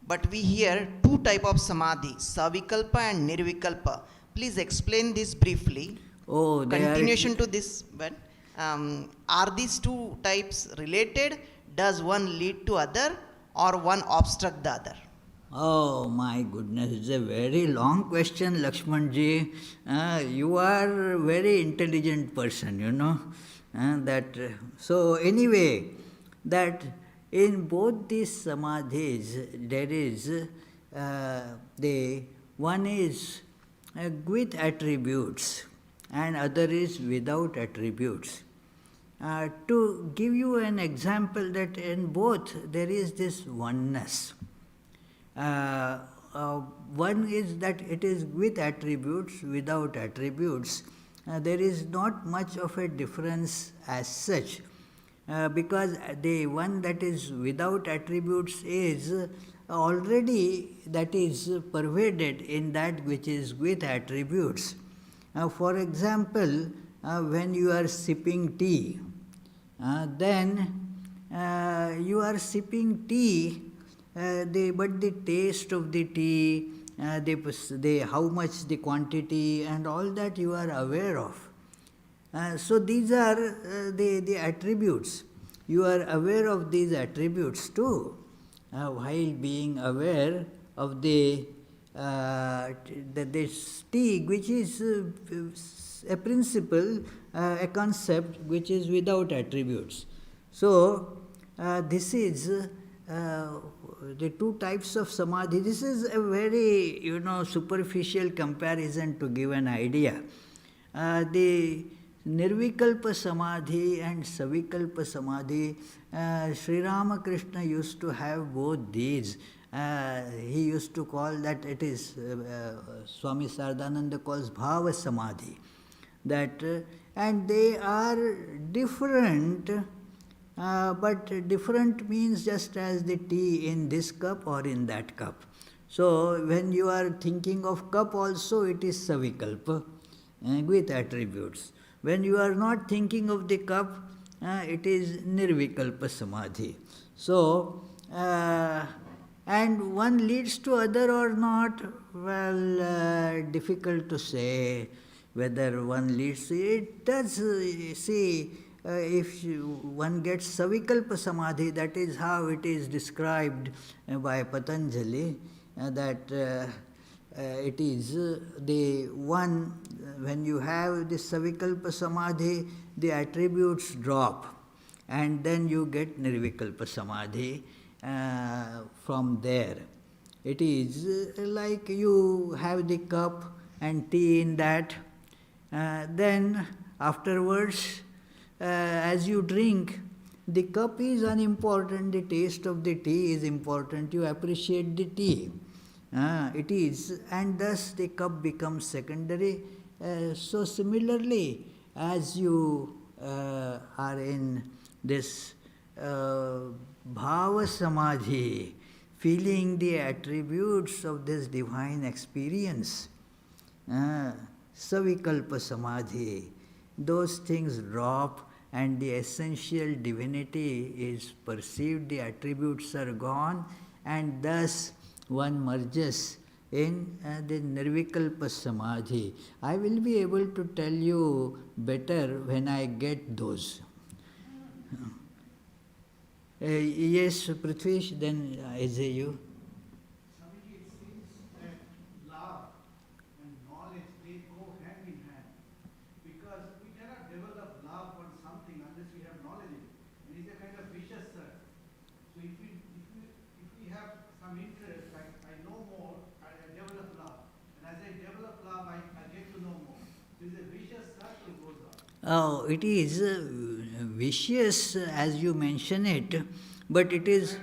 But we hear two type of Samadhi, Savikalpa and Nirvikalpa. Please explain this briefly. Oh, Continuation to this, but are these two types related? Does one lead to other, or one obstruct the other? Oh my goodness, it's a very long question, Lakshmanji. You are a very intelligent person, so anyway, that in both these samadhis, there is one is with attributes and other is without attributes. To give you an example, that in both there is this oneness. One is that it is with attributes, without attributes. There is not much of a difference as such, because the one that is without attributes is already, that is pervaded in that which is with attributes. For example, when you are sipping tea, then you are sipping tea, but the taste of the tea, how much the quantity and all that you are aware of. So these are the attributes. You are aware of these attributes too, while being aware of this tea, which is a principle, a concept which is without attributes. So this is the two types of samadhi. This is a very superficial comparison to give an idea. The Nirvikalpa Samadhi and Savikalpa Samadhi, Sri Ramakrishna used to have both these. He used to call that, it is Swami Sardananda calls Bhava Samadhi. That and they are different, but different means just as the tea in this cup or in that cup. So when you are thinking of cup also, it is Savikalpa with attributes. When you are not thinking of the cup, it is Nirvikalpa Samadhi. So, and one leads to other or not, well, difficult to say whether one leads to it. Does, see, if one gets Savikalpa Samadhi, that is how it is described by Patanjali, that it is the one, when you have this Savikalpa Samadhi, the attributes drop, and then you get Nirvikalpa Samadhi from there. It is like you have the cup and tea in that, then afterwards, as you drink, the cup is unimportant, the taste of the tea is important, you appreciate the tea. It is, and thus the cup becomes secondary. So similarly, as you are in this Bhava Samadhi, feeling the attributes of this divine experience, Savikalpa Samadhi, those things drop and the essential divinity is perceived, the attributes are gone, and thus one merges in the Nirvikalpa Samadhi. I will be able to tell you better when I get those. Yes, Prithvish, then Ajay, you. Swamiji, it seems that love and knowledge, they go hand in hand. Because we cannot develop love for something unless we have knowledge in it. And it's a kind of vicious circle. So if we have some interest, like I know more, I develop love. And as I develop love, I get to know more. So it's a vicious circle goes on. Oh, it is vicious as you mention it, but it is.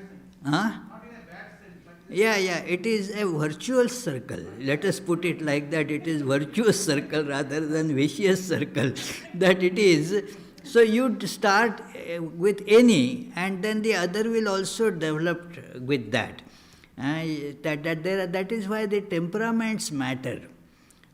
Huh? Not in a bad sense, but Yeah, it is a virtuous circle. Let us put it like that. It is virtuous circle rather than vicious circle. That it is. So you start with any, and then the other will also develop with that. That is why the temperaments matter.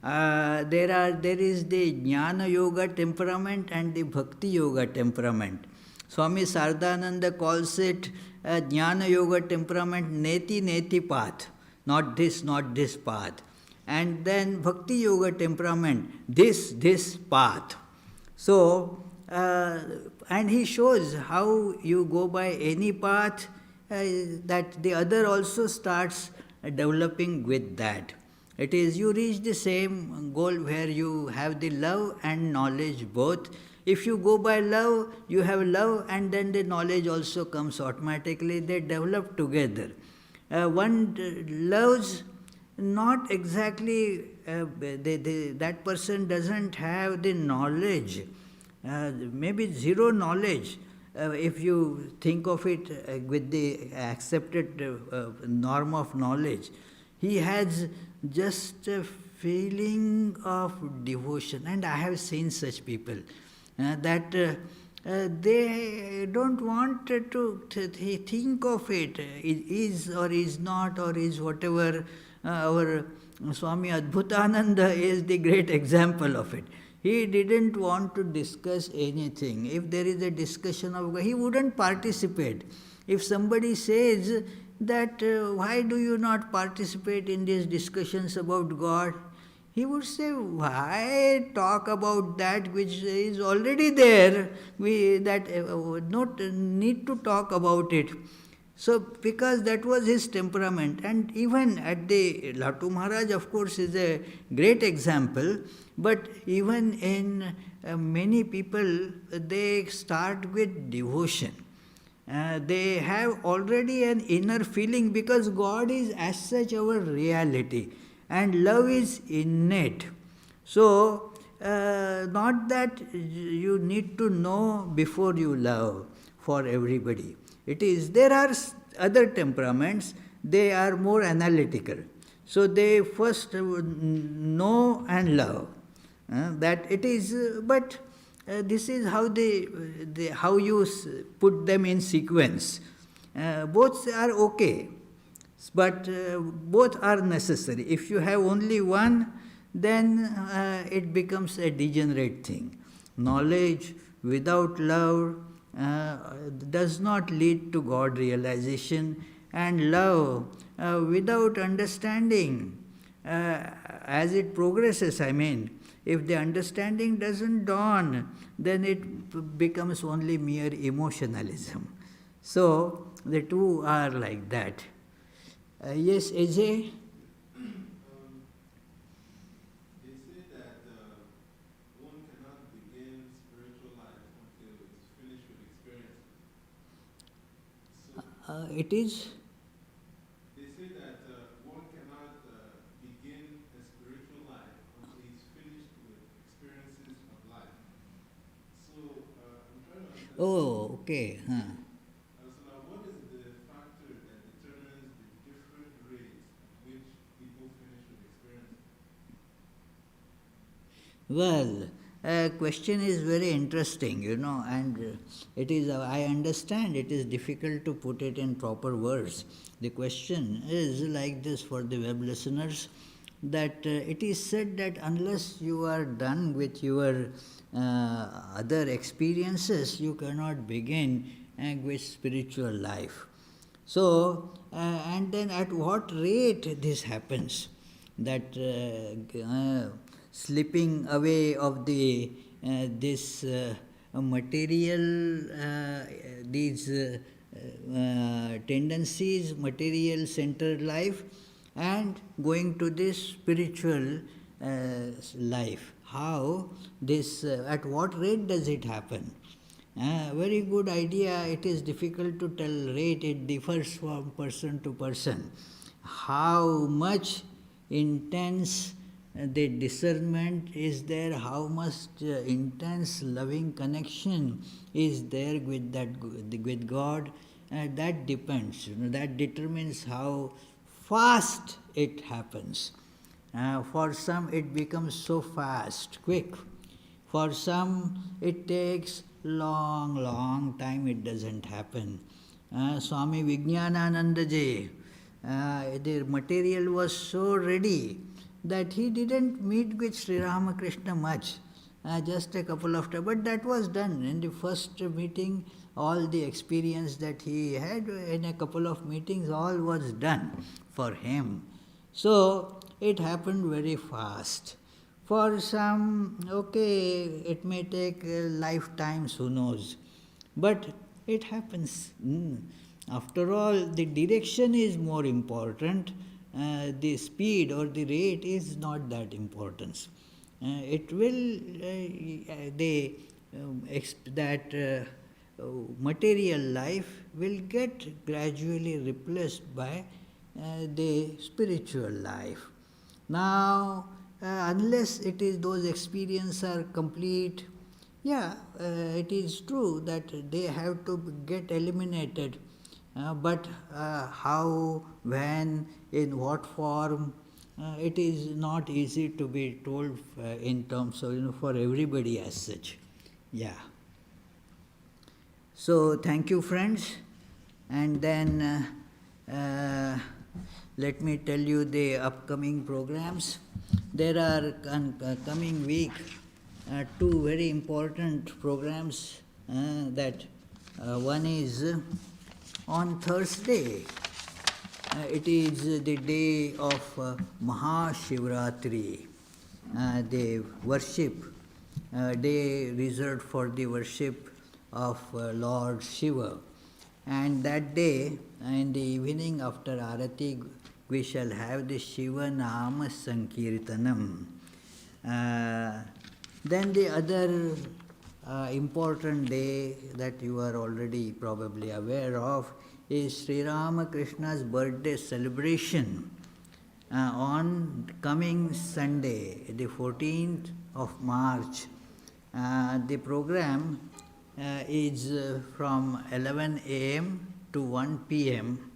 There is the Jnana Yoga temperament and the Bhakti Yoga temperament. Swami Sardananda calls it Jnana Yoga temperament Neti Neti path, not this path. And then Bhakti Yoga temperament, this path. So, and he shows how you go by any path, that the other also starts developing with that. It is you reach the same goal where you have the love and knowledge both. If you go by love, you have love and then the knowledge also comes automatically. They develop together. One loves not exactly, that person doesn't have the knowledge, maybe zero knowledge. If you think of it with the accepted norm of knowledge, he has just a feeling of devotion, and I have seen such people that they don't want to think of it, is or is not or is whatever. Our Swami Adbhutananda is the great example of it. He didn't want to discuss anything. If there is a discussion of God, he wouldn't participate. If somebody says that why do you not participate in these discussions about God, he would say, why talk about that which is already there? We not need to talk about it. So, because that was his temperament, and even at the Latu Maharaj, of course, is a great example, but even in many people, they start with devotion. They have already an inner feeling, because God is as such our reality and love is innate. So, not that you need to know before you love for everybody. It is, there are other temperaments, they are more analytical. So they first know and love. That it is, but this is how how you put them in sequence. Both are okay, but both are necessary. If you have only one, then it becomes a degenerate thing. Knowledge without love does not lead to God realization, and love without understanding, as it progresses, if the understanding doesn't dawn, then it becomes only mere emotionalism. So the two are like that. Yes, Ajay? They say that one cannot begin spiritual life until it's finished with experience. So It is? they say that one cannot begin a spiritual life until he's finished with experiences of life. So I'm trying to understand. Oh, okay. So now, what is the factor that determines the different rates at which people finish with experience? Well, question is very interesting, and it is, I understand it is difficult to put it in proper words. The question is like this for the web listeners, that it is said that unless you are done with your other experiences, you cannot begin with spiritual life. So, and then at what rate this happens? that slipping away of the this material, these tendencies, material-centered life, and going to this spiritual life. How this, at what rate does it happen? Very good idea. It is difficult to tell rate. It differs from person to person. How much intense the discernment is there, how much intense loving connection is there with that, with God, that depends. That determines how fast it happens. For some it becomes so fast, quick. For some it takes long time, it doesn't happen. Swami Vijnanananda Ji, the material was so ready that he didn't meet with Sri Ramakrishna much, just a couple of times. But that was done in the first meeting. All the experience that he had in a couple of meetings, all was done for him. So it happened very fast. For some, okay, it may take lifetimes, who knows. But it happens. After all, the direction is more important. The speed or the rate is not that important. It will, material life will get gradually replaced by the spiritual life. Now, unless it is those experiences are complete, it is true that they have to get eliminated. But how, when, in what form, it is not easy to be told in terms of, for everybody as such. Yeah. So, thank you, friends. And then let me tell you the upcoming programs. There are coming week two very important programs. That one is on Thursday. It is the day of Mahashivratri, the worship day reserved for the worship of Lord Shiva. And that day, in the evening after Arati, we shall have the Shiva Nama Sankirtanam. Then the other important day that you are already probably aware of is Sri Ramakrishna's birthday celebration on coming Sunday, the 14th of March. The program is from 11 a.m. to 1 p.m.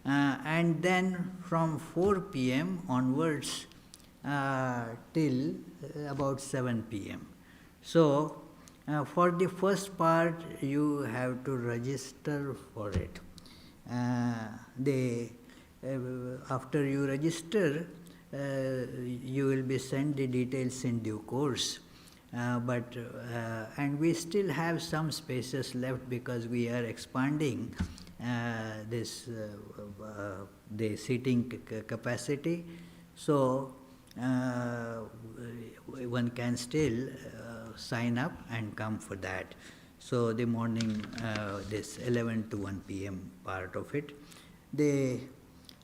And then from 4 p.m. onwards till about 7 p.m. So, for the first part, you have to register for it. After you register, you will be sent the details in due course. And we still have some spaces left because we are expanding the seating capacity. So one can still sign up and come for that. So the morning, this 11 to 1 p.m. part of it. The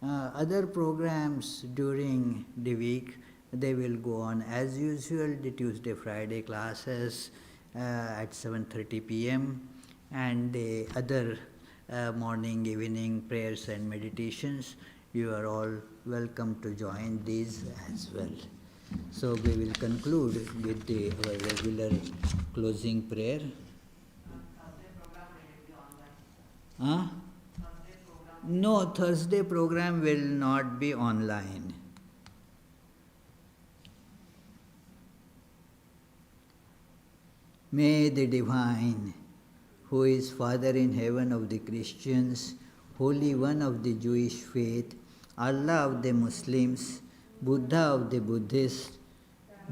other programs during the week, they will go on as usual, the Tuesday, Friday classes at 7:30 p.m. and the other morning, evening prayers and meditations. You are all welcome to join these as well. So we will conclude with our regular closing prayer. No, Thursday program will not be online. May the Divine, who is Father in heaven of the Christians, Holy One of the Jewish faith, Allah of the Muslims, Buddha of the Buddhists,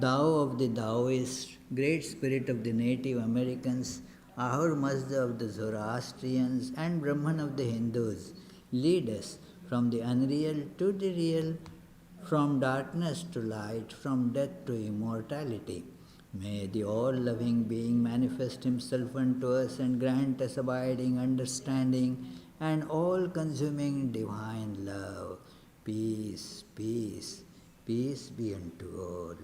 Tao of the Taoists, Great Spirit of the Native Americans, Ahur Mazda of the Zoroastrians, and Brahman of the Hindus, lead us from the unreal to the real, from darkness to light, from death to immortality. May the all-loving being manifest himself unto us and grant us abiding understanding and all-consuming divine love. Peace, peace, peace be unto all.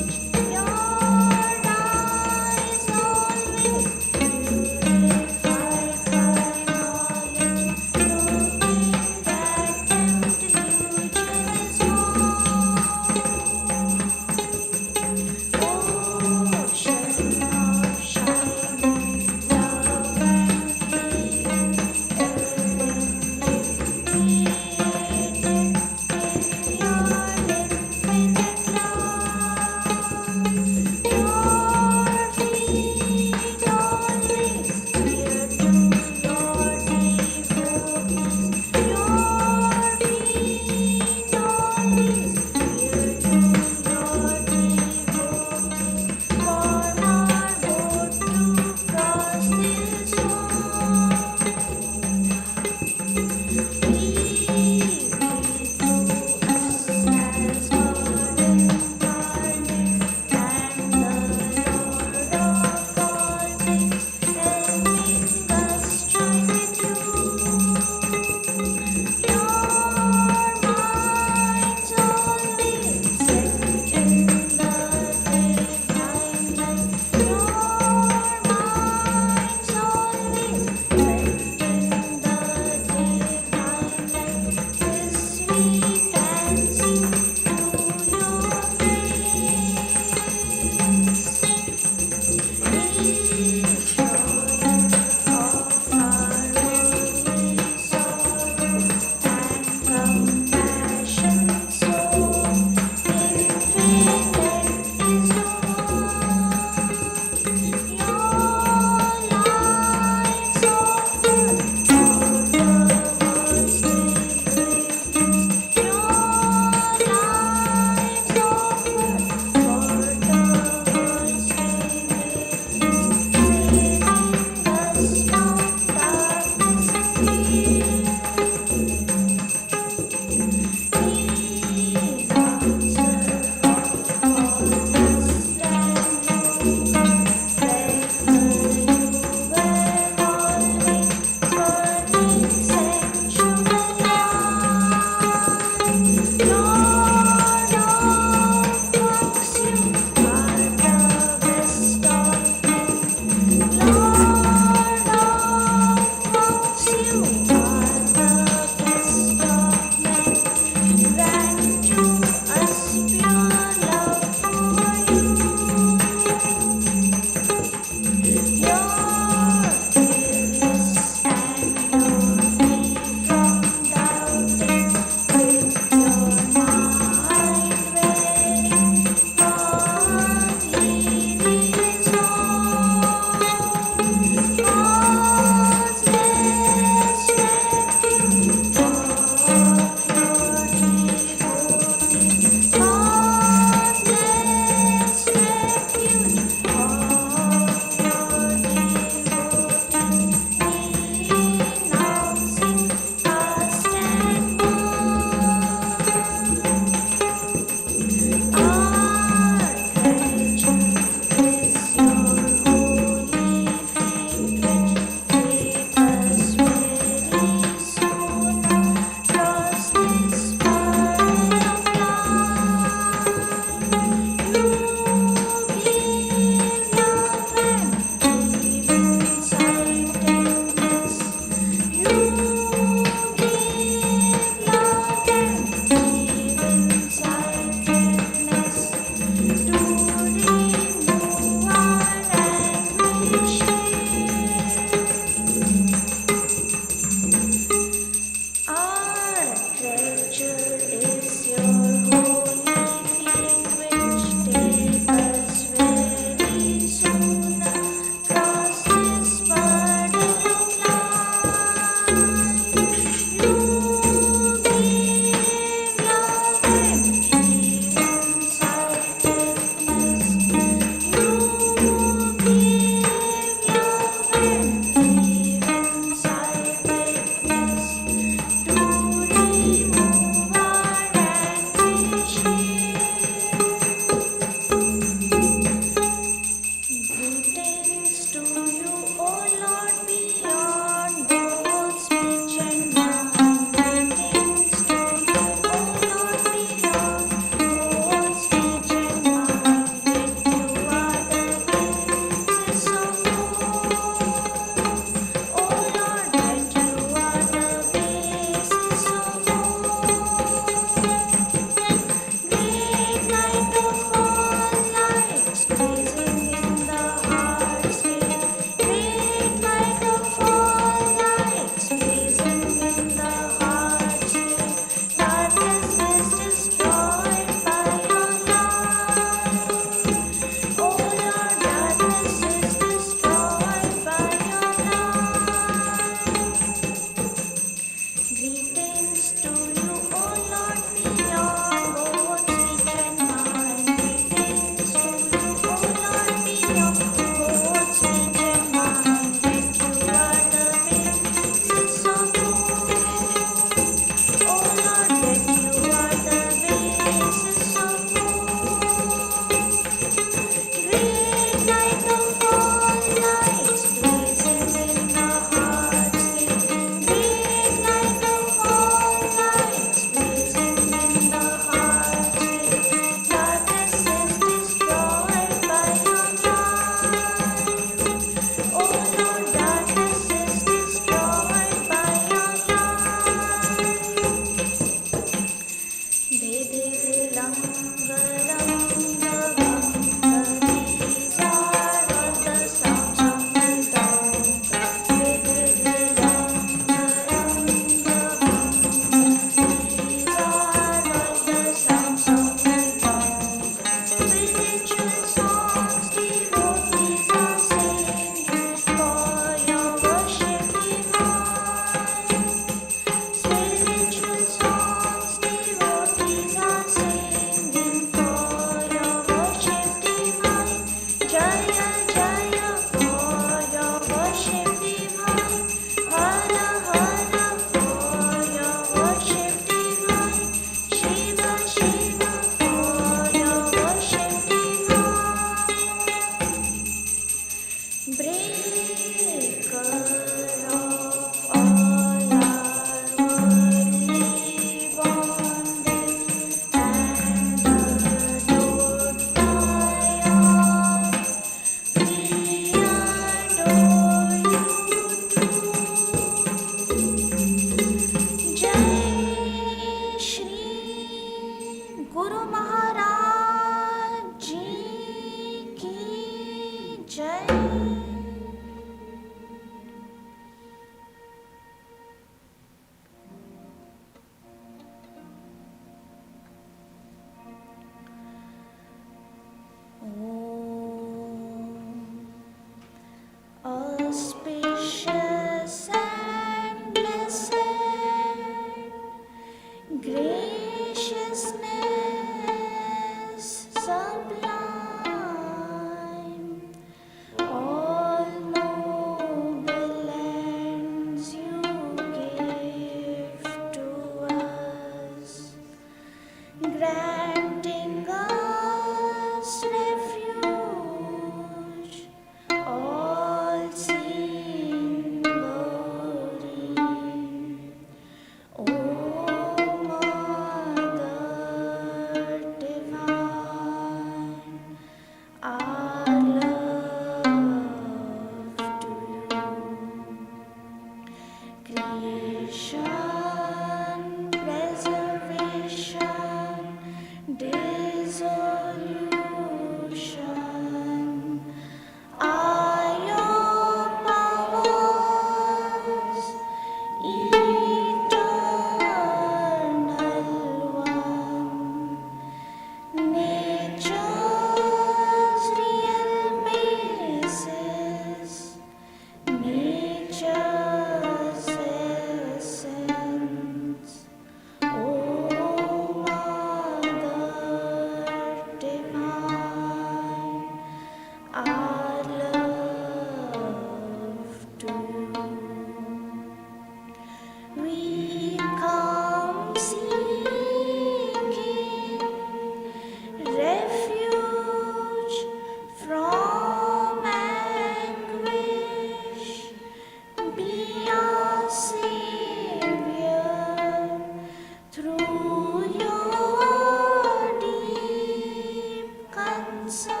concern.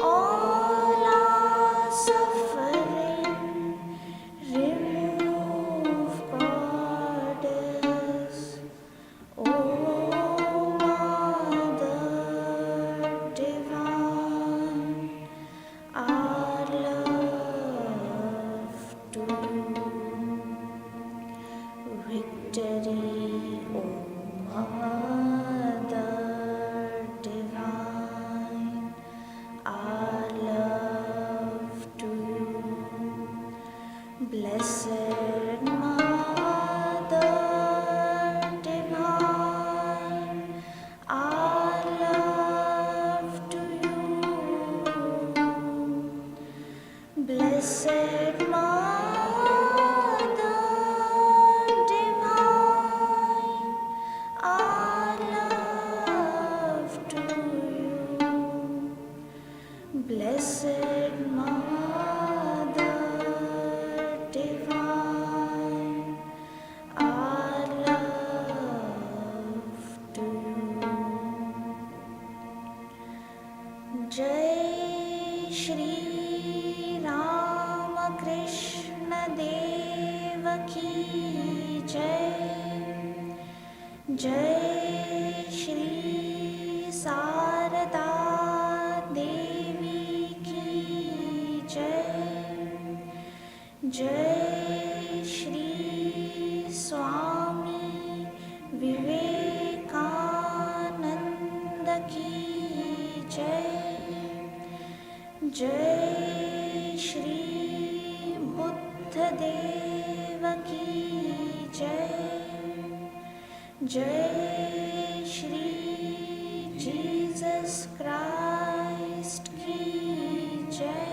All our suffering remove, Goddess. O Mother Divine, our love to you. Victory, O Mother Divine, our love to you. Blessed Mother Divine, our love to you. Blessed Mother Divine, our love to you. Blessed Mother Divine, our love to you. Jai Shri Rama Krishna Dev Ki Jai. Jai Shri Sarada Devi Ki Jai. Jai Shri Swami Vivekananda Ki Jai. Jai Shri Buddha Deva Ki Jai. Jai Shri Jesus Christ Ki Jai.